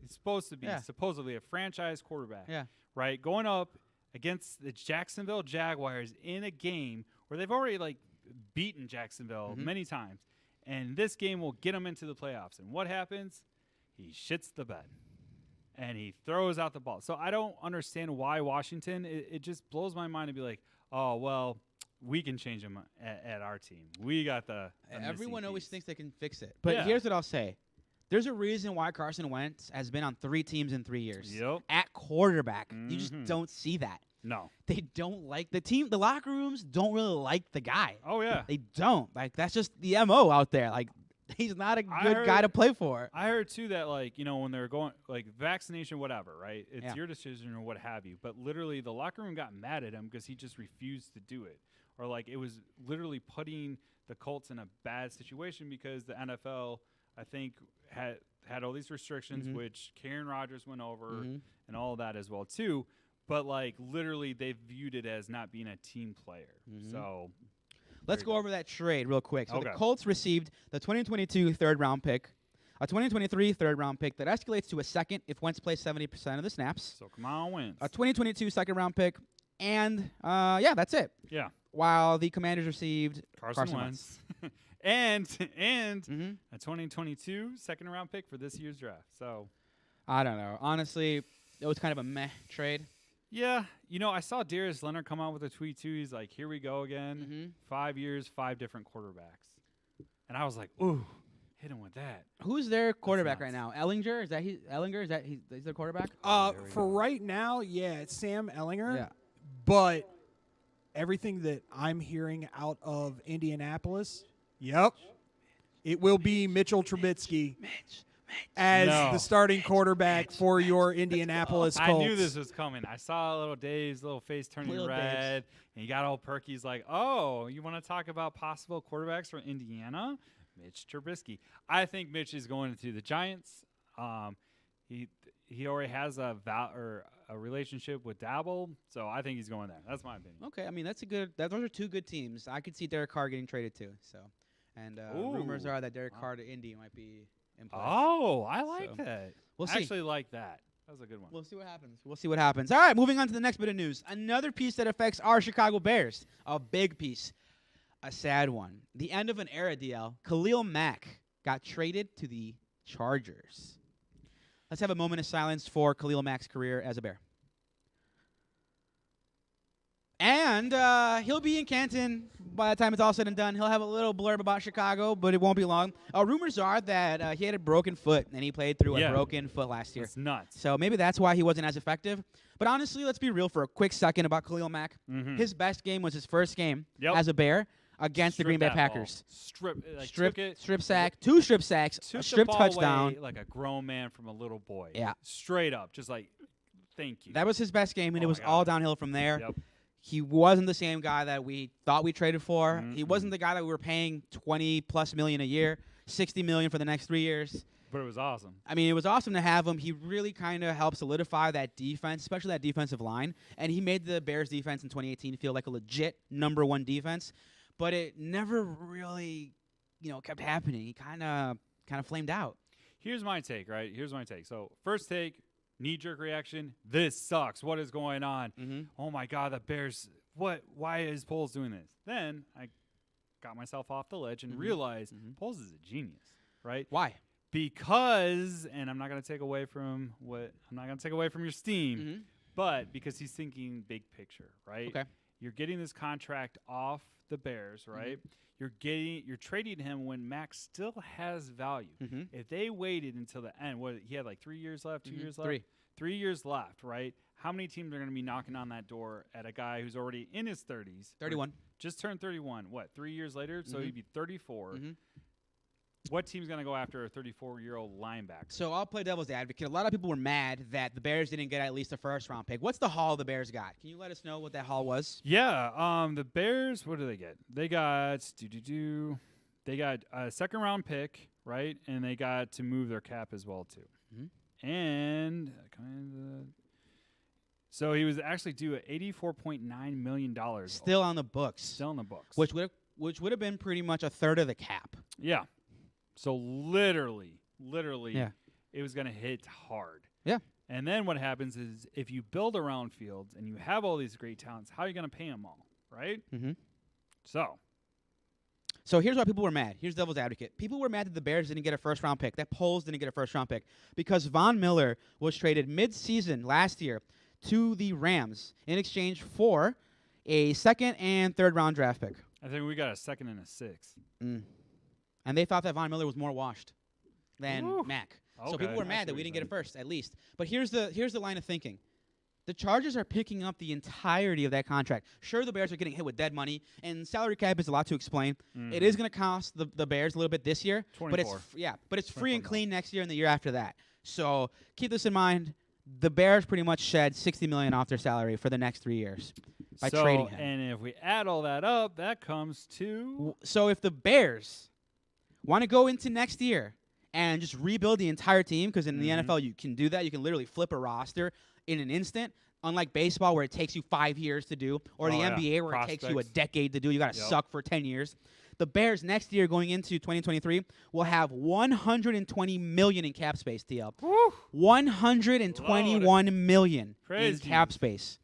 He's supposed to be supposedly a franchise quarterback. Yeah. Right, going up against the Jacksonville Jaguars in a game where they've already beaten Jacksonville many times, and this game will get them into the playoffs. And what happens? He shits the bed, and he throws out the ball. So I don't understand why Washington. It just blows my mind to be like, oh well, we can change him at our team. We got the Everyone missing always piece. thinks they can fix it. But here's what I'll say. There's a reason why Carson Wentz has been on 3 teams in 3 years. Yep. At quarterback. You just don't see that. No. They don't like the team. The locker rooms don't really like the guy. Oh yeah. They don't. That's just the MO out there. He's not a good guy to play for. I heard too that when they're going vaccination, whatever, right? It's your decision or what have you. But literally, the locker room got mad at him because he just refused to do it, or it was literally putting the Colts in a bad situation because the NFL, I think, had all these restrictions, which Rodgers went over and all of that as well too. But literally, they viewed it as not being a team player. So. Let's go over that trade real quick. So Okay. the Colts received the 2022 third-round pick, a 2023 third-round pick that escalates to a second if Wentz plays 70% of the snaps, So come on, Wentz. a 2022 second-round pick, and that's it. Yeah. While the Commanders received Carson Wentz. and Mhm. a 2022 second-round pick for this year's draft. So. I don't know. Honestly, it was kind of a meh trade. Yeah, I saw Darius Leonard come out with a tweet too. He's like, "Here we go again. 5 years, 5 different quarterbacks," and I was like, "Ooh, hit him with that." Who's their quarterback right nuts. now? Ellinger? Is that Ellinger? Is that he's their quarterback? For right now, it's Sam Ellinger. Yeah. But everything that I'm hearing out of Indianapolis, it will be Mitchell Trubisky as No. the starting quarterback for your Indianapolis Colts. I knew this was coming. I saw little Dave's little face turning Little red, and he got all perky. He's like, "Oh, you want to talk about possible quarterbacks for Indiana? Mitch Trubisky." I think Mitch is going to the Giants. He already has a relationship with Dabble, so I think he's going there. That's my opinion. Okay, I mean those are 2 good teams. I could see Derek Carr getting traded too. So, and rumors Ooh. are that Derek Carr to Indy might be in play. Oh, I like So, that. we'll I see. actually like that. That was a good one. We'll see what happens. All right, moving on to the next bit of news. Another piece that affects our Chicago Bears. A big piece. A sad one. The end of an era, DL. Khalil Mack got traded to the Chargers. Let's have a moment of silence for Khalil Mack's career as a Bear. And he'll be in Canton by the time it's all said and done. He'll have a little blurb about Chicago, but it won't be long. Rumors are that he had a broken foot, and he played through a broken foot last year. It's nuts. So maybe that's why he wasn't as effective. But honestly, let's be real for a quick second about Khalil Mack. His best game was his first game as a Bear against the Green Bay Packers. Strip sack, 2 strip sacks, a strip touchdown. Like a grown man from a little boy. Yeah. Straight up. Just like, thank you. That was his best game, and it was all downhill from there. Yep. He wasn't the same guy that we thought we traded for. He wasn't the guy that we were paying $20+ million a year, $60 million for the next 3 years. But it was awesome. I mean, it was awesome to have him. He really kind of helped solidify that defense, especially that defensive line. And he made the Bears defense in 2018 feel like a legit #1 defense. But it never really, kept happening. He kind of flamed out. Here's my take, right? So, first take, knee-jerk reaction. This sucks. What is going on? Oh, my God, the Bears. What? Why is Poles doing this? Then I got myself off the ledge and realized Poles is a genius, right? Why? Because, and I'm not going to take away from your steam, but because he's thinking big picture, right? Okay. You're getting this contract off the Bears, right? You're trading him when Max still has value. If they waited until the end, he had like 3 years left, 2 years left? 3 years left, right? How many teams are going to be knocking on that door at a guy who's already in his 30s? 31. Just turned 31. What, 3 years later? So he'd be 34. What team's going to go after a 34-year-old linebacker? So I'll play devil's advocate. A lot of people were mad that the Bears didn't get at least a first-round pick. What's the haul the Bears got? Can you let us know what that haul was? Yeah, the Bears, what do they get? They got they got a second-round pick, right? And they got to move their cap as well, too. And so he was actually due at $84.9 million. Still on the books. Still on the books. Which would have been pretty much a third of the cap. Yeah. So literally, it was going to hit hard. Yeah. And then what happens is if you build around Fields and you have all these great talents, how are you going to pay them all, right? So here's why people were mad. Here's devil's advocate. People were mad that the Bears didn't get a first-round pick, that Poles didn't get a first-round pick, because Von Miller was traded mid-season last year to the Rams in exchange for a second and third-round draft pick. I think we got a second and a sixth. And they thought that Von Miller was more washed than Mack. So people were mad that we didn't get it first, at least. But here's the line of thinking. The Chargers are picking up the entirety of that contract. Sure, the Bears are getting hit with dead money, and salary cap is a lot to explain. It is going to cost the Bears a little bit this year, 24. but it's free and clean next year and the year after that. So keep this in mind. The Bears pretty much shed $60 million off their salary for the next 3 years by trading him. And if we add all that up, that comes to... So if the Bears want to go into next year and just rebuild the entire team, because in the NFL you can do that. You can literally flip a roster in an instant, unlike baseball where it takes you 5 years to do, or the NBA where it takes you a decade to do. You got to suck for 10 years. The Bears next year going into 2023 will have $120 million in cap space, TL. $121 million in cap space.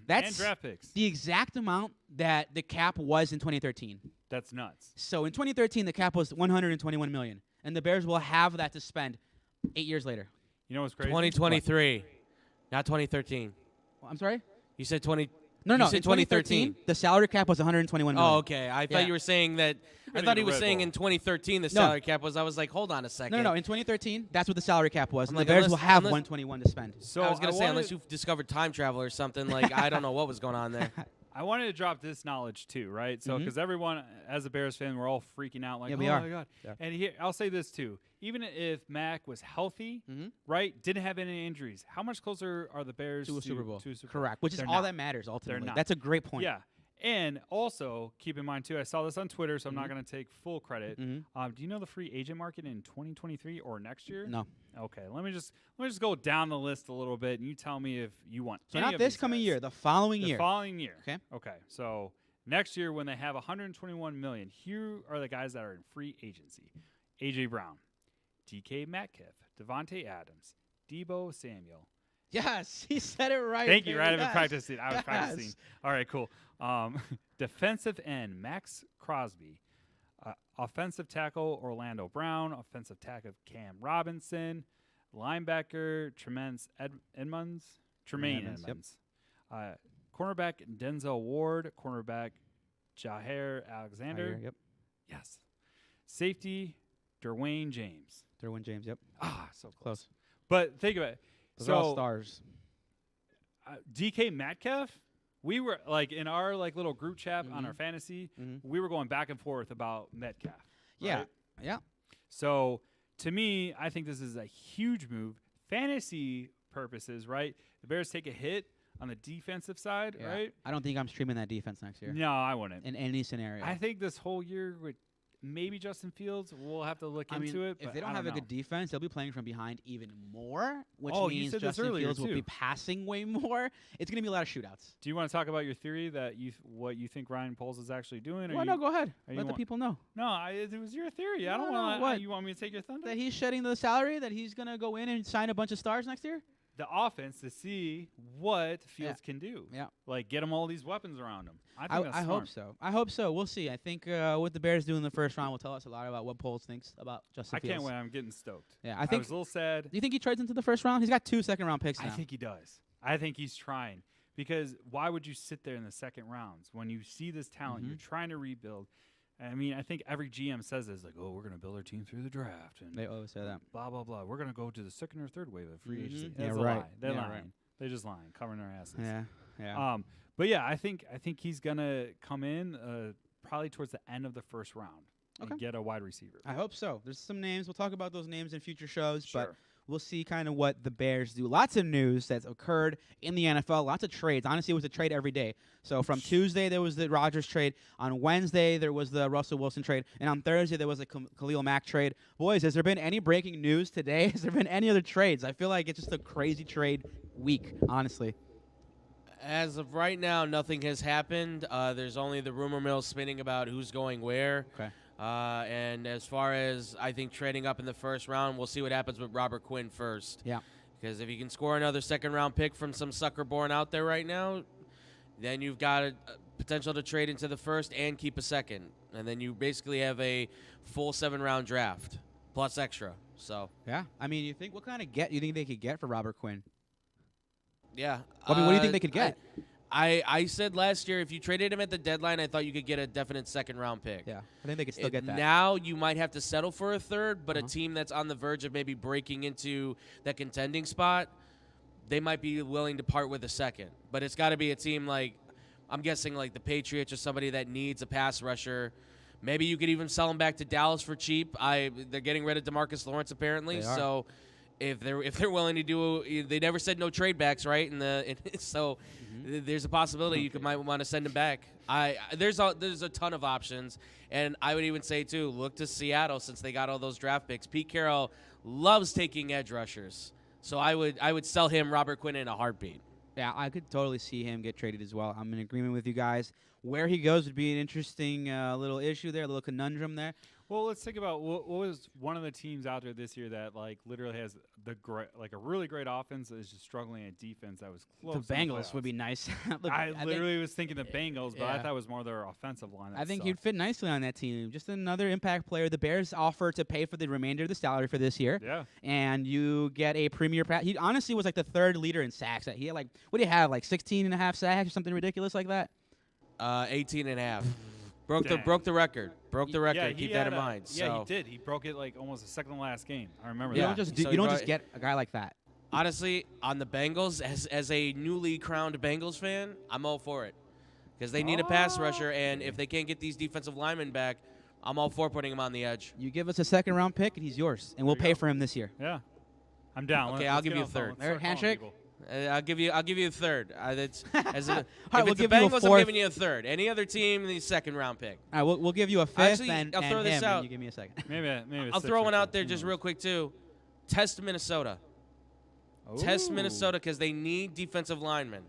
That's and draft picks. The exact amount that the cap was in 2013. That's nuts. So in 2013, the cap was $121 million, and the Bears will have that to spend 8 years later. You know what's crazy? 2023, not 2013. Well, I'm sorry? You said 20. No, you no. said In 2013, the salary cap was $121 million. Oh, okay. I thought you were saying that. I thought he was saying in 2013 the salary cap was. I was like, hold on a second. No. In 2013, that's what the salary cap was. And like, the Bears will have $121 to spend. So I was gonna say, unless you've discovered time travel or something, like I don't know what was going on there. I wanted to drop this knowledge too, right? So because everyone, as a Bears fan, we're all freaking out like, we oh are. my god. Yeah. And here, I'll say this too: even if Mack was healthy, right, didn't have any injuries, how much closer are the Bears to a Super Bowl? To a Super Bowl? Correct. Which is They're all not. that matters ultimately. They're not. That's a great point. Yeah. And also, keep in mind, too, I saw this on Twitter, so I'm not going to take full credit. Do you know the free agent market in 2023 or next year? No. Okay, let me just go down the list a little bit, and you tell me if you want. So any not of this these coming guys. year, the following The year. following year. Okay. Okay. So next year, when they have 121 million, here are the guys that are in free agency: AJ Brown, DK Metcalf, Devontae Adams, Debo Samuel. Yes, he said it right. Thank you. Right, I've been Yes. practicing. I was practicing. All right, cool. Defensive end Max Crosby, offensive tackle Orlando Brown, offensive tackle Cam Robinson, linebacker Tremaine Edmonds, cornerback Denzel Ward, cornerback Jahair Alexander. Yep. Yes. Safety Derwin James. Derwin James. Yep. So Close. But think of it. Those are all stars. DK Metcalf, we were like in our like little group chat on our fantasy, we were going back and forth about Metcalf. Yeah. Right? Yeah. So to me, I think this is a huge move. Fantasy purposes, right? The Bears take a hit on the defensive side, Yeah. right? I don't think I'm streaming that defense next year. No, I wouldn't. In any scenario. I think this whole year with maybe Justin Fields, we'll have to look into it. If but they don't I have a know. good defense, they'll be playing from behind even more, which Oh, you means said this Justin earlier, Fields will too. be passing way more. It's going to be a lot of shootouts. Do you want to talk about your theory that what you think Ryan Poles is actually doing? Well, no, go ahead. you Let the want- people know. No, it was your theory. I No, don't no, want. what? You want me to take your thunder? That he's shedding the salary, that he's going to go in and sign a bunch of stars next year? The offense to see what Fields can do. Yeah. Like get him all these weapons around him. I think that's I smart. hope so. I hope so. We'll see. I think what the Bears do in the first round will tell us a lot about what Poles thinks about Justin I Fields. can't wait. I'm getting stoked. Yeah, I was a little sad. Do you think he trades into the first round? He's got 2 second-round picks now. I think he does. I think he's trying Because why would you sit there in the second rounds when you see this talent, you're trying to rebuild? I mean, I think every GM says this, like, oh, we're going to build our team through the draft. And They always say that. blah, blah, blah. We're going to go to the second or third wave of free agency. Yeah, That's a right. lie. They're Yeah, lying. right. They're just lying, covering their asses. Yeah. But yeah, I think he's going to come in probably towards the end of the first round and get a wide receiver. I hope so. There's some names. We'll talk about those names in future shows, but Sure. we'll see kind of what the Bears do. Lots of news that's occurred in the NFL. Lots of trades. Honestly, it was a trade every day. So from Tuesday, there was the Rodgers trade. On Wednesday, there was the Russell Wilson trade. And on Thursday, there was a Khalil Mack trade. Boys, has there been any breaking news today? Has there been any other trades? I feel like it's just a crazy trade week, honestly. As of right now, nothing has happened. There's only the rumor mill spinning about who's going where. Okay. And as far as, I think, trading up in the first round, we'll see what happens with Robert Quinn first. Yeah. Because if you can score another second-round pick from some sucker born out there right now, then you've got a potential to trade into the first and keep a second. And then you basically have a full 7-round draft plus extra. So, Yeah. I mean, you think what kind of get you think they could get for Robert Quinn? yeah. I mean, what do you think they could get? I said last year if you traded him at the deadline, I thought you could get a definite second-round pick. Yeah. I think they could still get that. Now you might have to settle for a third, but a team that's on the verge of maybe breaking into that contending spot, they might be willing to part with a second. But it's got to be a team like, I'm guessing like the Patriots or somebody that needs a pass rusher. Maybe you could even sell them back to Dallas for cheap. They're getting rid of DeMarcus Lawrence apparently, They are. so if they're willing to do, they never said no trade backs, right? So there's a possibility might want to send him back. There's a ton of options, and I would even say too, look to Seattle since they got all those draft picks. Pete Carroll loves taking edge rushers, so I would sell him Robert Quinn in a heartbeat. Yeah, I could totally see him get traded as well. I'm in agreement with you guys. Where he goes would be an interesting little issue there, a little conundrum there. Well, let's think about what was one of the teams out there this year that like literally has a really great offense that is just struggling at defense. That was close. The Bengals would be nice. Look, I literally was thinking the Bengals, but I yeah. thought it was more their offensive line. I think he'd fit nicely on that team. Just another impact player. The Bears offer to pay for the remainder of the salary for this year. Yeah. And you get a premier pass. He honestly was like the third leader in sacks. He had like, what do you have, like 16 and a half sacks or something ridiculous like that? 18 and a half. Broke the record. Broke the record. Yeah, Keep that in mind. Yeah, he did. He broke it like almost the second to last game. I remember You that. don't just get a guy like that. Honestly, on the Bengals, as a newly crowned Bengals fan, I'm all for it. Because they need a pass rusher, and if they can't get these defensive linemen back, I'm all for putting him on the edge. You give us a second-round pick, and he's yours, and we'll pay for him this year. Yeah. I'm down. Okay, I'll give you a third. Handshake? I'll give you a third. If All right, it's we'll the give you a Bengals, I'm fourth. giving you a third. Any other team, the second-round pick. All right, we'll give you a fifth, Actually, and I'll throw and this him, out. and you give me a second. Maybe I'll six throw or one out two. there Who just knows? real quick, too. Test Minnesota. Test Ooh. Minnesota because they need defensive linemen.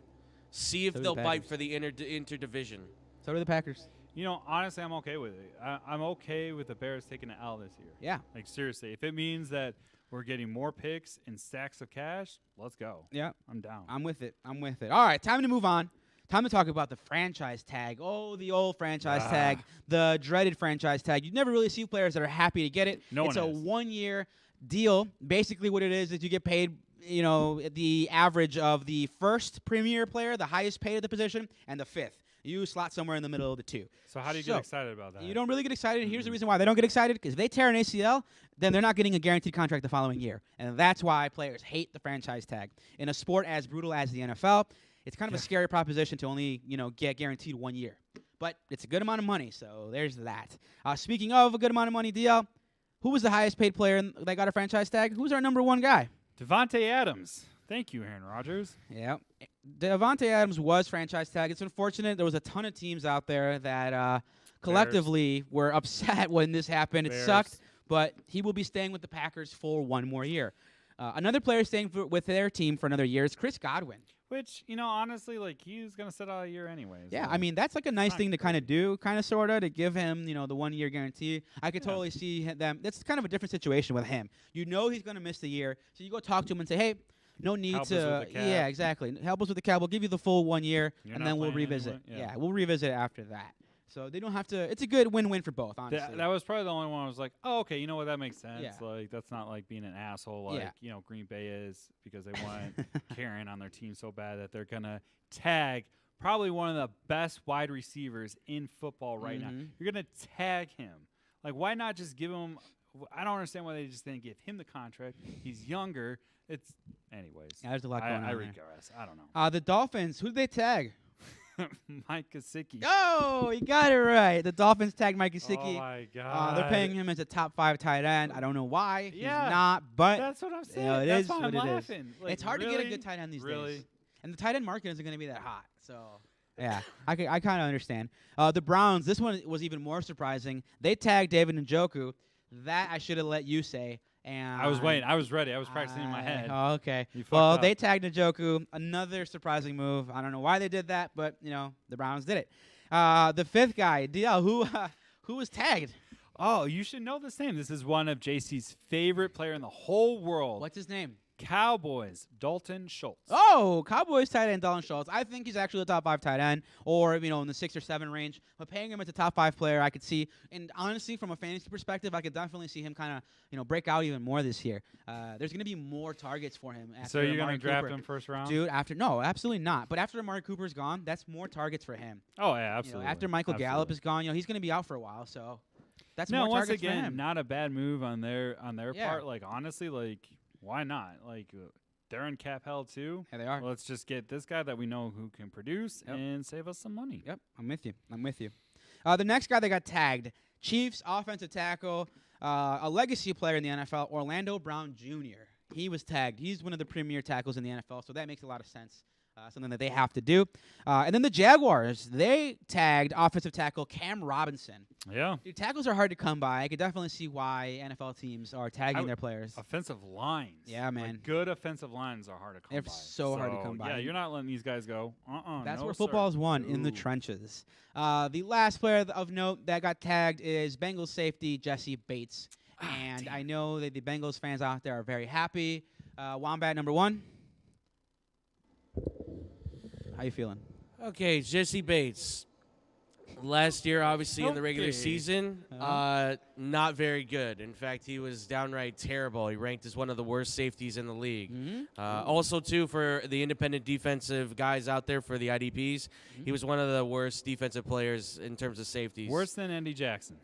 See if So do they'll the bite Packers. for the interdivision. So do the Packers. You know, honestly, I'm okay with it. I'm okay with the Bears taking an L this year. Yeah. Like, seriously. If it means that we're getting more picks and stacks of cash, let's go. Yeah. I'm down. I'm with it. All right, time to move on. Time to talk about the franchise tag. Oh, the old franchise tag, the dreaded franchise tag. You never really see players that are happy to get it. No it's one a is. 1-year deal. Basically, what it is you get paid, the average of the first premier player, the highest paid at the position, and the fifth. You slot somewhere in the middle of the two. So how do you get excited about that? You don't really get excited. Here's the reason why they don't get excited, because if they tear an ACL, then they're not getting a guaranteed contract the following year. And that's why players hate the franchise tag. In a sport as brutal as the NFL, it's kind of a scary proposition to only, get guaranteed 1 year. But it's a good amount of money, so there's that. Speaking of a good amount of money, DL, who was the highest paid player that got a franchise tag? Who's our number one guy? Devontae Adams. Thank you, Aaron Rodgers. Yeah. Devontae Adams was franchise tag. It's unfortunate. There was a ton of teams out there that collectively were upset when this happened. It sucked, but he will be staying with the Packers for 1 more year. Another player staying with their team for another year is Chris Godwin. Which, honestly, like, he's going to sit out a year anyways. Yeah, so. I mean, that's like a nice thing to kind of do, kind of, sort of, to give him, the 1 year guarantee. I could totally see them. That's kind of a different situation with him. He's going to miss the year, so you go talk to him and say, hey, no need Help us to. with the cap. Yeah, exactly. Help us with the cap. We'll give you the full 1 year, You're and not then we'll playing revisit. anyway? Yeah. Yeah, we'll revisit after that. So they don't have to. It's a good win-win for both, honestly. That was probably the only one I was like, oh, okay, you know what, that makes sense. Yeah. Like, that's not like being an asshole like, Green Bay is because they want Karen on their team so bad that they're going to tag probably one of the best wide receivers in football right now. You're going to tag him. Like, why not just give him – I don't understand why they just didn't give him the contract. He's younger. It's – anyways. Yeah, there's a lot going on I there. regress. I don't know. The Dolphins, who did they tag? Mike Gesicki. Oh, you got it right. The Dolphins tagged Mike Gesicki. Oh, my God. They're paying him as a top 5 tight end. I don't know why. Yeah, he's not, but that's what I'm saying. You know, that's is why what I'm it laughing. is. Like, It's hard to get a good tight end these days. And the tight end market isn't going to be that hot. So, yeah, I kind of understand. The Browns, this one was even more surprising. They tagged David Njoku. That I should have let you say. And I was waiting. I was ready. I was practicing in my head. Oh, okay. Well, they tagged Njoku. Another surprising move. I don't know why they did that, but, the Browns did it. The fifth guy, DL, who was tagged? Oh, you should know this name. This is one of JC's favorite player in the whole world. What's his name? Cowboys, Dalton Schultz. Oh, Cowboys tight end Dalton Schultz. I think he's actually a top 5 tight end, or in the 6 or 7 range. But paying him as a top 5 player, I could see. And honestly, from a fantasy perspective, I could definitely see him kind of break out even more this year. There's going to be more targets for him. After So you're going to draft him first round, dude? No, absolutely not. But after Amari Cooper's gone, that's more targets for him. Oh yeah, absolutely. After Michael Gallup is gone, he's going to be out for a while. So that's more once targets again, for him. not a bad move on their Yeah. part. Like honestly, like why not? Like. They're in cap hell too. Yeah, they are. Let's just get this guy that we know who can produce and save us some money. Yep, I'm with you. The next guy that got tagged, Chiefs offensive tackle, a legacy player in the NFL, Orlando Brown Jr. He was tagged. He's one of the premier tackles in the NFL, so that makes a lot of sense. Something that they have to do. And then the Jaguars, they tagged offensive tackle Cam Robinson. Yeah. Dude, tackles are hard to come by. I could definitely see why NFL teams are tagging their players. Offensive lines. Yeah, man. Like good offensive lines are hard to come They're by. so hard to come by. Yeah, you're not letting these guys go. That's no, where football is won, Ooh. in the trenches. The last player of note that got tagged is Bengals safety Jesse Bates. And I know that the Bengals fans out there are very happy. Wombat number 1. How you feeling? Okay, Jesse Bates. Last year, obviously, in the regular season, not very good. In fact, he was downright terrible. He ranked as one of the worst safeties in the league. Also, too, for the independent defensive guys out there for the IDPs, he was one of the worst defensive players in terms of safeties. Worse than Andy Jackson.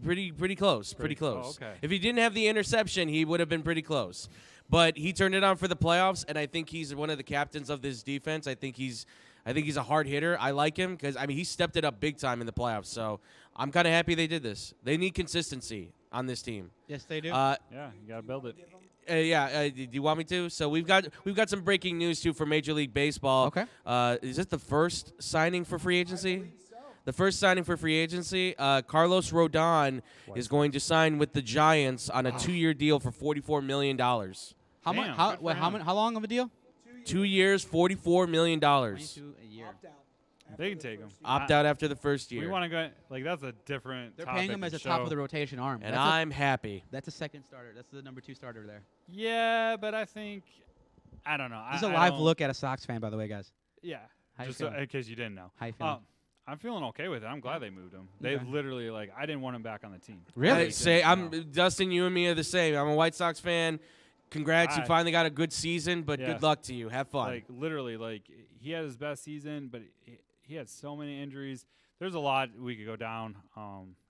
Pretty close. Pretty close. Oh, okay. If he didn't have the interception, he would have been pretty close. But he turned it on for the playoffs, and I think he's one of the captains of this defense. I think he's a hard hitter. I like him because he stepped it up big time in the playoffs. So I'm kind of happy they did this. They need consistency on this team. Yes, they do. Yeah, you gotta build it. Do you want me to? So we've got some breaking news too for Major League Baseball. Okay. Is this the first signing for free agency? The first signing for free agency, Carlos Rodon is going to sign with the Giants on a 2-year deal for $44 million. How much? How long of a deal? 2 years, $44 million. 22 a year. They can take him. Opt out after the first year. We want to go that's a different. They're paying him as a top of the rotation arm. And I'm happy. That's a second starter. That's the number 2 starter there. Yeah, but I think I don't know. This is a live look at a Sox fan, by the way, guys. Yeah, How you just feeling? in case you didn't know. How you feeling? I'm feeling okay with it. I'm glad they moved him. They Okay. literally I didn't want him back on the team. Really? Dustin, you and me are the same. I'm a White Sox fan. Congrats, you I- finally got a good season, but Yeah. good luck to you. Have fun. Literally, he had his best season, but he had so many injuries. There's a lot we could go down.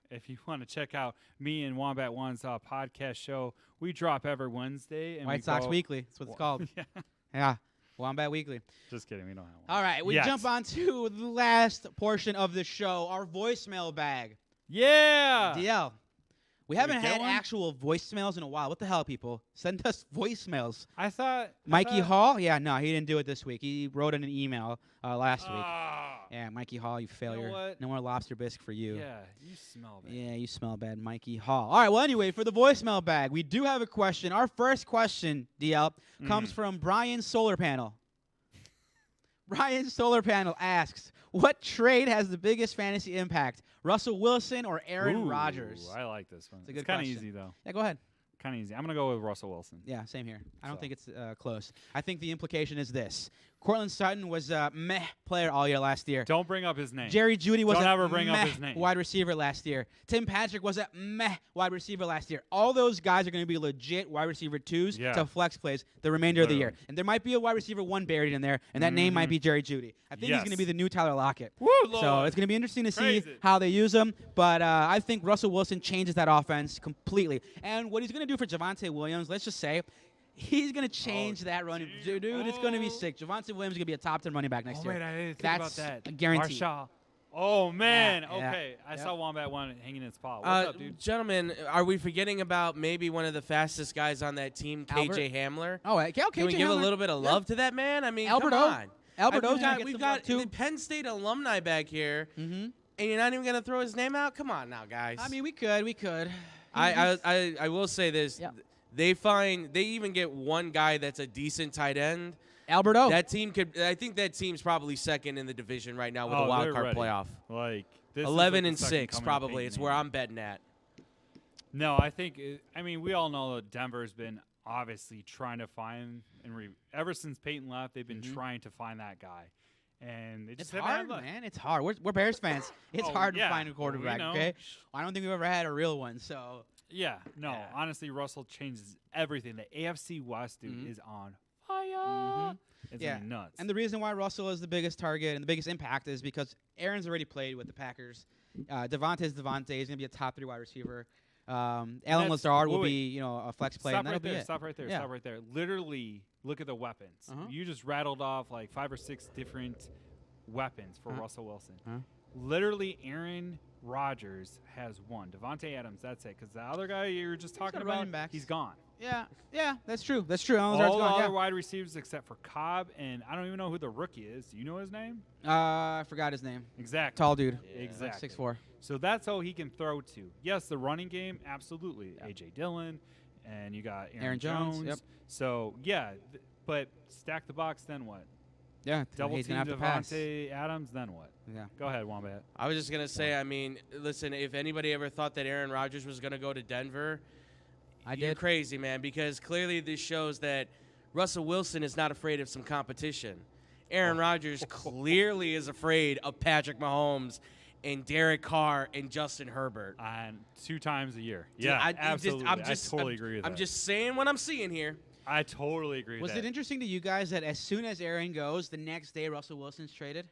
If you want to check out me and Wombat One's podcast show, we drop every Wednesday. And White Sox Weekly. That's what it's called. Yeah. Yeah. Wombat Weekly. Just kidding. We don't have one. All right. We Yet. jump on to the last portion of the show, our voicemail bag. Yeah. DL. We haven't get had one? actual voicemails in a while. What the hell, people? Send us voicemails. I thought Mikey Hall? Yeah, no, he didn't do it this week. He wrote in an email last week. Yeah, Mikey Hall, you failure. what? No more lobster bisque for you. Yeah, you smell bad. Yeah, you smell bad, Mikey Hall. All right, well, anyway, for the voicemail bag, we do have a question. Our first question, DL, comes from Brian Solar Panel. Brian Solar Panel asks, what trade has the biggest fantasy impact, Russell Wilson or Aaron Ooh, Rodgers? I like this one. It's a good kind of question. easy, though. Yeah, go ahead. Kind of easy. I'm going to go with Russell Wilson. Yeah, same here. I don't think it's close. I think the implication is this. Cortland Sutton was a meh player all year last year. Don't bring up his name. Jerry Jeudy was Don't a ever bring up meh his name. wide receiver last year. Tim Patrick was a meh wide receiver last year. All those guys are going to be legit wide receiver 2s to flex plays the remainder of the year. And there might be a wide receiver 1 buried in there, and that name might be Jerry Jeudy. I think he's going to be the new Tyler Lockett. Woo, Lord. So it's going to be interesting to see how they use him. But I think Russell Wilson changes that offense completely. And what he's going to do for Javonte Williams, let's just say, he's going to change that running. Dude, it's going to be sick. Javonte Williams is going to be a top 10 running back next year. Wait, I didn't think That's about that. a guarantee. Marshall. Oh, man. Yeah, okay. I saw Wombat one hanging in its paw. What's up, dude? Gentlemen, are we forgetting about maybe one of the fastest guys on that team, KJ Hamler? Oh, okay. Can we give a little bit of love to that man? I mean, Albert come O. on. Albert O's We've got the Penn State alumni back here, and you're not even going to throw his name out? Come on now, guys. I mean, we could. I will say this. Yeah. They even get one guy that's a decent tight end. Albert O. That team I think that team's probably second in the division right now with a wild card playoff. Like this 11 is and 6 probably. It's where I'm betting at. No, I think. I mean, we all know that Denver's been obviously trying to find ever since Peyton left. They've been trying to find that guy, and they just it's hard, luck. man. It's hard. We're Bears fans. It's hard to find a quarterback. Well, okay, I don't think we've ever had a real one. So honestly, Russell changes everything. The AFC West, dude, is on fire. It's gonna be nuts. And the reason why Russell is the biggest target and the biggest impact is because Aaron's already played with the Packers. Devontae's Devontae. He's gonna be a top 3 wide receiver. Alan Lazard will be, a flex play. Stop right there. Literally, look at the weapons. You just rattled off like 5 or 6 different weapons for Russell Wilson. Literally, Aaron Rodgers has one. Devontae Adams, that's it. Because the other guy you were just talking about, he's gone. Yeah, that's true. All the other wide receivers except for Cobb, and I don't even know who the rookie is. Do you know his name? I forgot his name. Exactly. Tall dude. Yeah. Exactly. Like 6'4". So that's all he can throw to. Yes, the running game, absolutely. A.J. Dillon, and you got Aaron Jones. Yep. So, but stack the box, then what? Yeah. Double he's team gonna have to pass. Devontae Adams, then what? Yeah. Go ahead, Wombat. I was just going to say, I mean, listen, if anybody ever thought that Aaron Rodgers was going to go to Denver, you're crazy, man, because clearly this shows that Russell Wilson is not afraid of some competition. Aaron Rodgers clearly is afraid of Patrick Mahomes and Derek Carr and Justin Herbert. And 2 times a year. Dude, Yeah, absolutely. I totally agree with that. I'm just saying what I'm seeing here. I totally agree with that. Was it interesting to you guys that as soon as Aaron goes, the next day Russell Wilson's traded?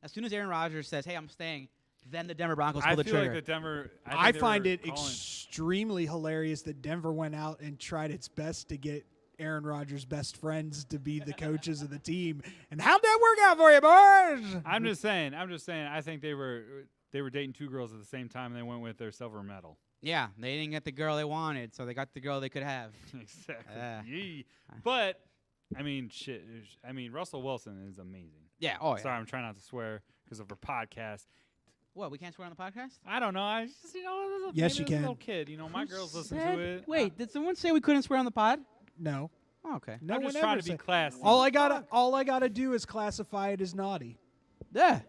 As soon as Aaron Rodgers says, hey, I'm staying, then the Denver Broncos pull the trigger. I feel like the Denver – I find it extremely hilarious that Denver went out and tried its best to get Aaron Rodgers' best friends to be the coaches of the team. And how'd that work out for you, boys? I'm just saying. I think they were dating 2 girls at the same time, and they went with their silver medal. Yeah, they didn't get the girl they wanted, so they got the girl they could have. Exactly. But, I mean, shit. I mean, Russell Wilson is amazing. Yeah. Sorry, I'm trying not to swear because of our podcast. What, we can't swear on the podcast? I don't know. I just, yes, you can. A little kid. My girls listen to it. Wait, did someone say we couldn't swear on the pod? No. Oh, okay. No I'm one just trying ever to be said- classy. All I gotta do is classify it as naughty. Yeah.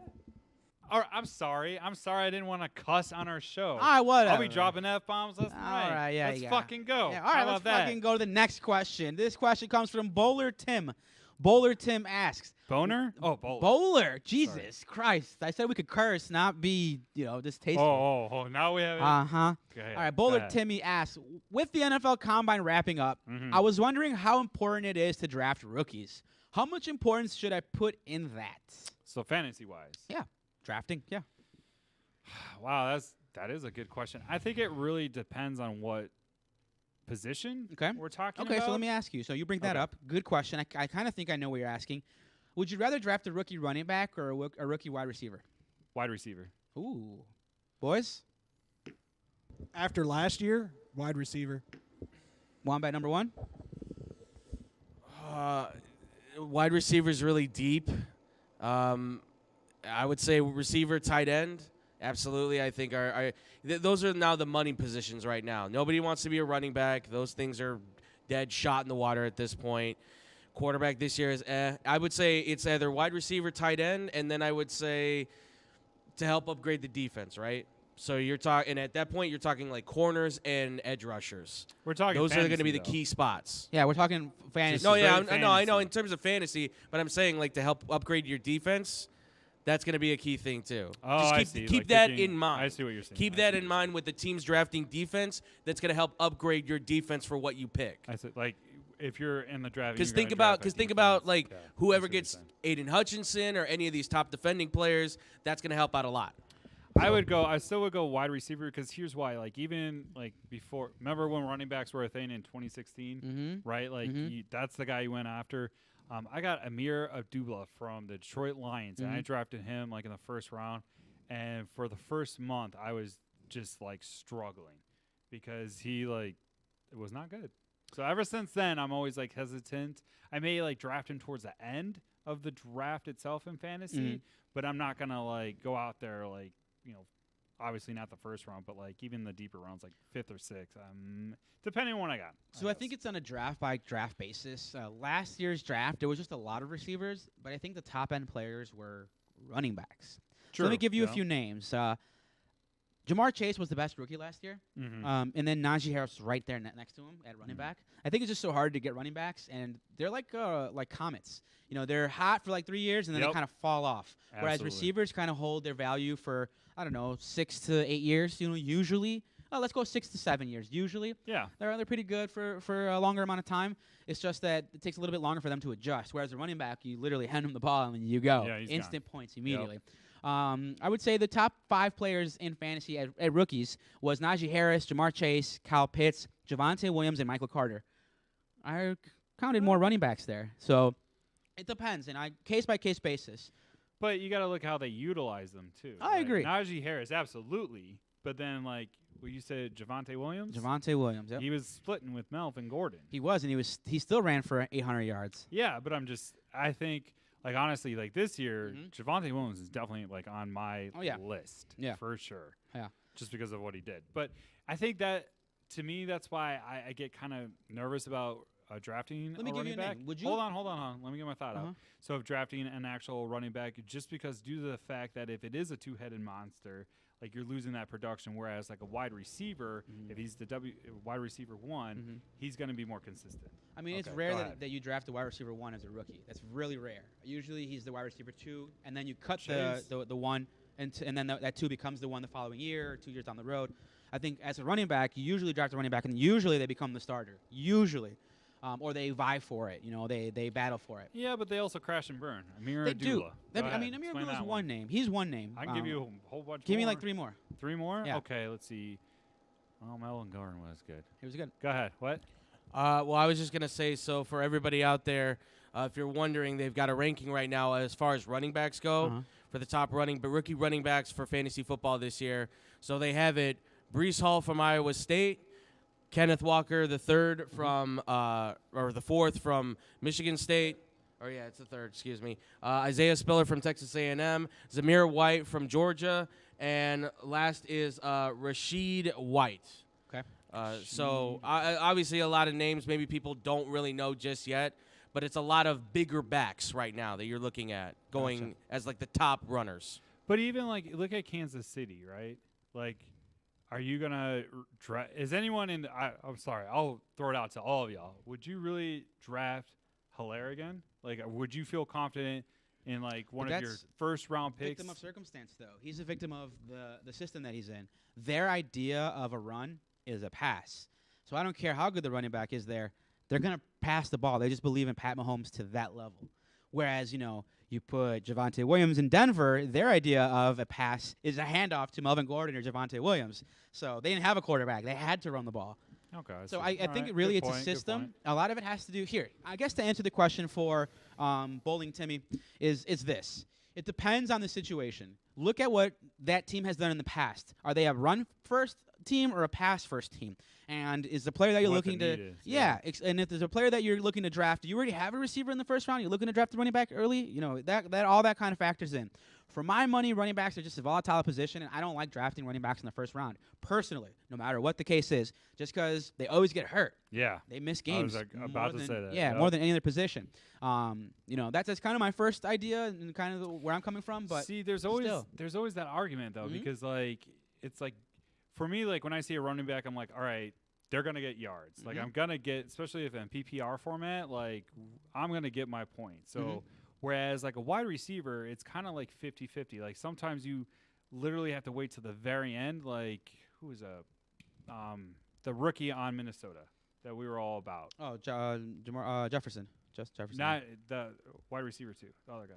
I'm sorry. I didn't want to cuss on our show. All right, whatever. I'll be dropping F-bombs left and right. All right, yeah, Let's fucking go. Yeah, all How right, about let's that? fucking go to the next question. This question comes from Bowler Tim. Bowler Tim asks. Boner? Oh, Bowler. Bowler. Jesus Christ. I said we could curse, not be, distasteful. Oh, now we have it. Uh-huh. Okay, all right, Bowler Timmy asks, with the NFL Combine wrapping up, I was wondering how important it is to draft rookies. How much importance should I put in that? So fantasy-wise. Yeah. Drafting, yeah. Wow, that is a good question. I think it really depends on what position we're talking about. Okay, so let me ask you. So you bring that up. Good question. I kind of think I know what you're asking. Would you rather draft a rookie running back or a rookie wide receiver? Wide receiver. Ooh. Boys? After last year, wide receiver. Wombat number 1? Wide receiver's really deep. I would say receiver, tight end. Absolutely, I think those are now the money positions right now. Nobody wants to be a running back. Those things are dead, shot in the water at this point. Quarterback this year is I would say it's either wide receiver, tight end, and then I would say to help upgrade the defense, right? So you're talking, and at that point, you're talking like corners and edge rushers. We're talking. Those are going to be the though. key spots. Yeah, we're talking fantasy. No, yeah, straight I know fantasy. in terms of fantasy, but I'm saying like to help upgrade your defense, that's going to be a key thing too. Oh, Just I keep, see. keep Like that picking- in mind. I see what you're saying. Keep I that see in what you're mind with the team's drafting defense. That's going to help upgrade your defense for what you pick. saying. I said like if you're in the draft. Because you're think gonna about, draft that think about defense. like Yeah, I whoever see what you're gets saying. Aiden Hutchinson or any of these top defending players. That's going to help out a lot. I still would go wide receiver because here's why. Like even like before, remember when running backs were a thing in 2016, Mm-hmm. right? Like that's the guy you went after. I got Amir Abdullah from the Detroit Lions, and I drafted him like in the first round. And for the first month, I was just like struggling because he like it was not good. So ever since then, I'm always like hesitant. I may like draft him towards the end of the draft itself in fantasy, but I'm not gonna like go out there like. Obviously not the first round, but like even the deeper rounds, like 5th or 6th, depending on what I got. So I think it's on a draft by draft basis. Last year's draft, there was just a lot of receivers, but I think the top end players were running backs. So let me give you a few names. Jamar Chase was the best rookie last year, and then Najee Harris was right there next to him at running back. I think it's just so hard to get running backs, and they're like comets. They're hot for like 3 years, and then they kind of fall off. Whereas Absolutely. receivers kind of hold their value for, I don't know, 6 to 8 years. Usually. Let's go 6 to 7 years. Usually, Yeah. they're pretty good for a longer amount of time. It's just that it takes a little bit longer for them to adjust. Whereas a running back, you literally hand him the ball and then you go. Yeah, he's Instant points immediately. Yep. I would say the top 5 players in fantasy at rookies was Najee Harris, Jamar Chase, Kyle Pitts, Javonte Williams, and Michael Carter. I counted more running backs there. So it depends, and case by case basis. But you got to look how they utilize them too. I agree. Najee Harris, absolutely. But then like what you said, Javonte Williams. Javonte Williams, yep. He was splitting with Melvin Gordon. He was, and he still ran for 800 yards. Yeah, but I think like honestly, like this year, Javonte Williams is definitely like on my list. Yeah. For sure. Yeah. Just because of what he did. But I think that to me, that's why I get kind of nervous about drafting Let me a give running you a back. name. Would you? Hold on. Let me get my thought out. So if drafting an actual running back, just because due to the fact that if it is a two-headed monster, like you're losing that production, whereas like a wide receiver, if he's the wide receiver one, he's going to be more consistent. I mean, it's Okay, rare go that, ahead. that you draft a wide receiver 1 as a rookie. That's really rare. Usually he's the wide receiver 2, and then you cut Chase. the 1, and then that 2 becomes the 1 the following year or 2 years down the road. I think as a running back, you usually draft a running back, and usually they become the starter. Usually. Or they vie for it. They battle for it. Yeah, but they also crash and burn. Amir They do. Abdullah. Amir Abdullah is one name. He's one name. I can give you a whole bunch Give more. me like 3 more. 3 more? Yeah. Okay, let's see. Oh, Melvin Gordon was good. He was good. Go ahead. What? Well, I was just going to say, so for everybody out there, if you're wondering, they've got a ranking right now as far as running backs go for the top rookie running backs for fantasy football this year. So they have it, Breece Hall from Iowa State, Kenneth Walker the third from, or the fourth from Michigan State. Or yeah, it's the third, excuse me. Isaiah Spiller from Texas A&M, Zamir White from Georgia, and last is Rashid White. Okay. So obviously a lot of names maybe people don't really know just yet, but it's a lot of bigger backs right now that you're looking at going as like the top runners. But even like look at Kansas City, right? Like, are you gonna is anyone in? I'm sorry, I'll throw it out to all of y'all. Would you really draft Hilaire again? Like, would you feel confident in like one of your first round picks? Victim of circumstance, though. He's a victim of the system that he's in. Their idea of a run is a pass. So I don't care how good the running back is there. They're going to pass the ball. They just believe in Pat Mahomes to that level. Whereas, you put Javonte Williams in Denver, their idea of a pass is a handoff to Melvin Gordon or Javonte Williams. So they didn't have a quarterback. They had to run the ball. Okay. So I think it really it's a system. A lot of it has to do here. I guess to answer the question for Bowling Timmy is this. It depends on the situation. Look at what that team has done in the past. Are they a run-first team or a pass-first team? And is the player that you're looking to and if there's a player that you're looking to draft, do you already have a receiver in the first round? You're looking to draft a running back early? That all that kind of factors in. For my money, running backs are just a volatile position, and I don't like drafting running backs in the first round, personally, no matter what the case is, just because they always get hurt. Yeah. They miss games. I was about to say that. Yeah, more than any other position. That's kind of my first idea and kind of where I'm coming from. But see, there's always that argument, though, because, like, it's like for me, like when I see a running back, I'm like, all right, they're gonna get yards. Like I'm gonna get, especially if in PPR format, like I'm gonna get my points. So whereas like a wide receiver, it's kind of like 50-50. Like sometimes you literally have to wait to the very end. Like who is the rookie on Minnesota that we were all about? Oh, Jefferson. Just Jefferson. Not the wide receiver too. The other guy.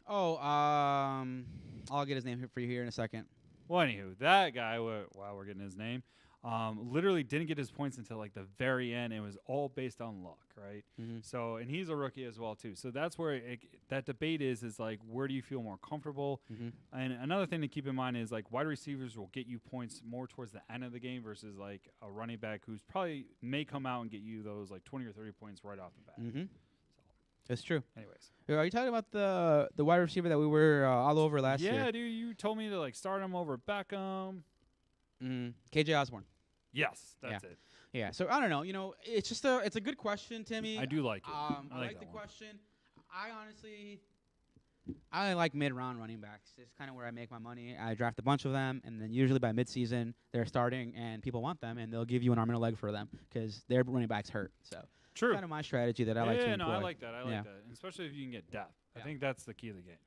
Oh, I'll get his name for you here in a second. Well, anywho, that guy, wow, we're getting his name, literally didn't get his points until like the very end. It was all based on luck, right? So, and he's a rookie as well too. So that's where that debate is like, where do you feel more comfortable? And another thing to keep in mind is like wide receivers will get you points more towards the end of the game versus like a running back who's probably may come out and get you those like 20 or 30 points right off the bat. That's true. Anyways. Are you talking about the wide receiver that we were all over last year? Yeah, dude, you told me to like start him over Beckham. KJ Osborne. Yes, that's it. Yeah, so I don't know. You know, it's just it's a good question, Timmy. I do like it. I like the question. I like mid-round running backs. It's kind of where I make my money. I draft a bunch of them, and then usually by mid-season they're starting, and people want them, and they'll give you an arm and a leg for them because their running backs hurt. So true. Kind of my strategy that I like to employ. Yeah, no, I like that. I like that, and especially if you can get depth. I think that's the key of the game.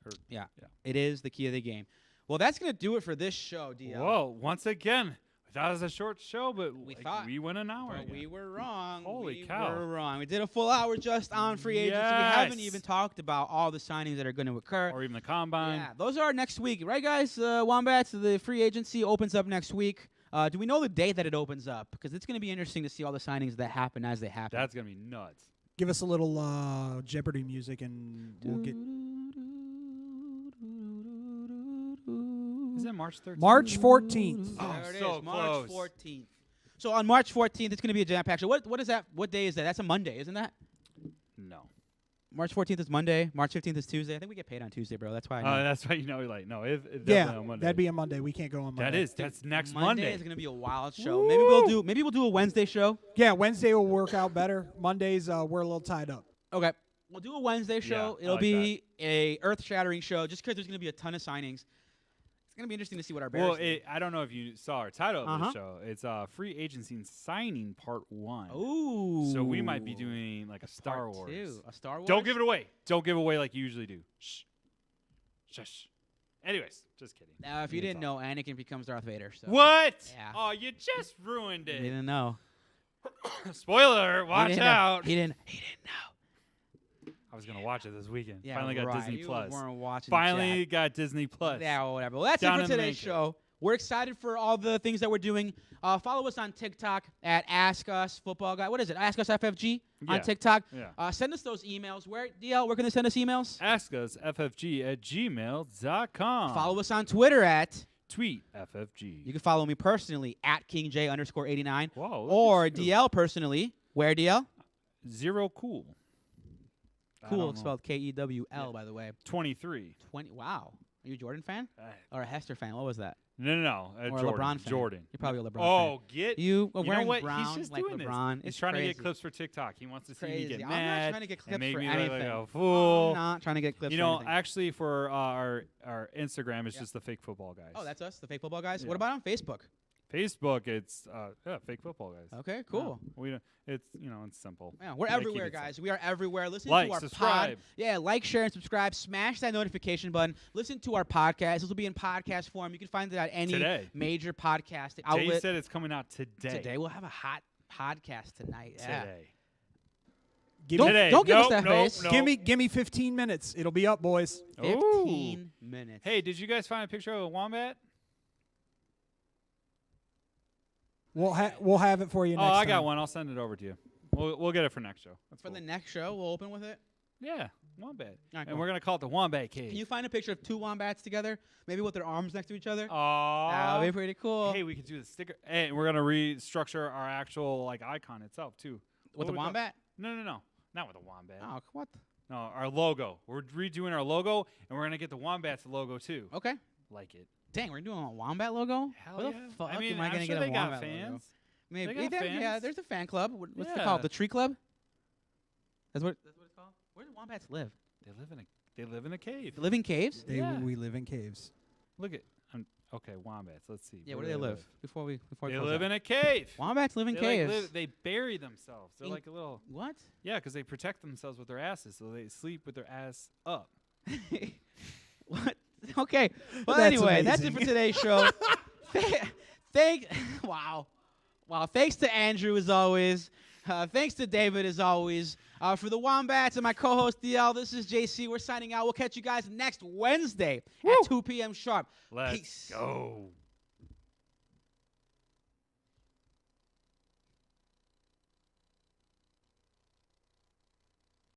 It is the key of the game. Well, that's gonna do it for this show, DL. Whoa! Once again, that was a short show, but we went an hour. But we were wrong. Holy cow! We were wrong. We did a full hour just on free agency. We haven't even talked about all the signings that are going to occur, or even the combine. Yeah, those are next week, right, guys? Wombats. The free agency opens up next week. Do we know the date that it opens up? Because it's going to be interesting to see all the signings that happen as they happen. That's going to be nuts. Give us a little Jeopardy music, and we'll get. Is it March 13th? March 14th. Oh, there it so is, March close. 14th. So on March 14th, it's going to be a jam-packed show. What is that? What day is that? That's a Monday, isn't that? No. March 14th is Monday. March 15th is Tuesday. I think we get paid on Tuesday, bro. That's why. That's why like no. Yeah, on Monday. that'd be a Monday. We can't go on Monday. That's next Monday Monday. is going to be a wild show. Woo! Maybe we'll do a Wednesday show. Yeah, Wednesday will work out better. Mondays we're a little tied up. Okay. We'll do a Wednesday show. Yeah, It'll be a earth-shattering show just because there's going to be a ton of signings. It's going to be interesting to see what our Bears do. I don't know if you saw our title of the show. It's free agency and signing part 1. Ooh. So we might be doing like a Star Part Wars. 2. A Star Wars? Don't give it away. Don't give away like you usually do. Shh. Shush. Anyways, just kidding. Now, if you didn't know, Anakin becomes Darth Vader. So. What? Yeah. Oh, you just ruined it. You didn't know. Spoiler, watch out. He didn't know. I was going to watch it this weekend. Yeah, Finally got right. Disney You Plus. weren't watching Finally Jack. got Disney Plus. Yeah, well, whatever. Well, that's Down it in for the today's main show. We're excited for all the things that we're doing. Follow us on TikTok at Ask Us Football Guy. What is it? Ask Us FFG on TikTok. Yeah. Send us those emails. Where can they send us emails? Ask us ffg@gmail.com. Follow us on Twitter at Tweet FFG. You can follow me personally at KingJ_89. Whoa, look Or at you. DL personally. Where DL? Zero cool. I Cool, don't know. spelled KEWL, by the way. 23. 20. Wow. Are you a Jordan fan? Or a Hester fan? What was that? No. Or a Jordan. LeBron fan? Jordan. You're probably a LeBron fan. Oh, get You know wearing what? brown He's just like doing LeBron. this. He's It's trying to crazy. get clips for TikTok. He wants to see me Crazy. get I'm mad. not trying to get clips and make for me anything. look like a fool. I'm not trying to get clips You for know, anything. actually, for our Instagram, it's just the Fake Football Guys. Oh, that's us, the Fake Football Guys. Yeah. What about on Facebook? Facebook, it's Fake Football Guys. Okay, cool. Yeah, we don't, it's it's simple. Yeah, we're I keep everywhere, it guys. simple. We are everywhere. Listen Like, to our subscribe. pod. Yeah, like, share, and subscribe. Smash that notification button. Listen to our podcast. This will be in podcast form. You can find it at any major podcast outlet. Jay said it's coming out today. Today we'll have a hot podcast tonight. Yeah. Today. Don't give us that face. No. Give me 15 minutes. It'll be up, boys. 15 minutes. Hey, did you guys find a picture of a wombat? We'll have it for you next time. I got one. I'll send it over to you. We'll get it for next show. That's For cool. the next show, we'll open with it. Yeah, wombat. All right, and cool. we're gonna call it the Wombat Cave. Can you find a picture of two wombats together, maybe with their arms next to each other? Aww. That would be pretty cool. Hey, we could do the sticker. And we're gonna restructure our actual icon itself too. With the wombat? No, not with the wombat. Oh, what? No, our logo. We're redoing our logo, and we're gonna get the wombat's logo too. Okay. Like it. Dang, we're doing a wombat logo? Hell Where yeah. the fuck I mean, am I I'm gonna sure get a they got wombat logo? fans. Maybe. They got Yeah, fans. there's a fan club. What's it Yeah. called? The Tree Club? That's what it's called? Where do wombats live? They live in a cave. They live in caves? We live in caves. Look at. Okay, wombats. Let's see. Yeah, where do they live? Before we They close live out. in a cave. Wombats live in They caves. they bury themselves. They're In- like a little. What? Yeah, because they protect themselves with their asses, so they sleep with their ass up. What? Okay. Well, That's anyway, that's it amazing. for today's show. Wow. Thanks to Andrew as always. Thanks to David as always. For the Wombats and my co-host DL, this is JC. We're signing out. We'll catch you guys next Wednesday at 2 p.m. sharp. Let's Peace. go.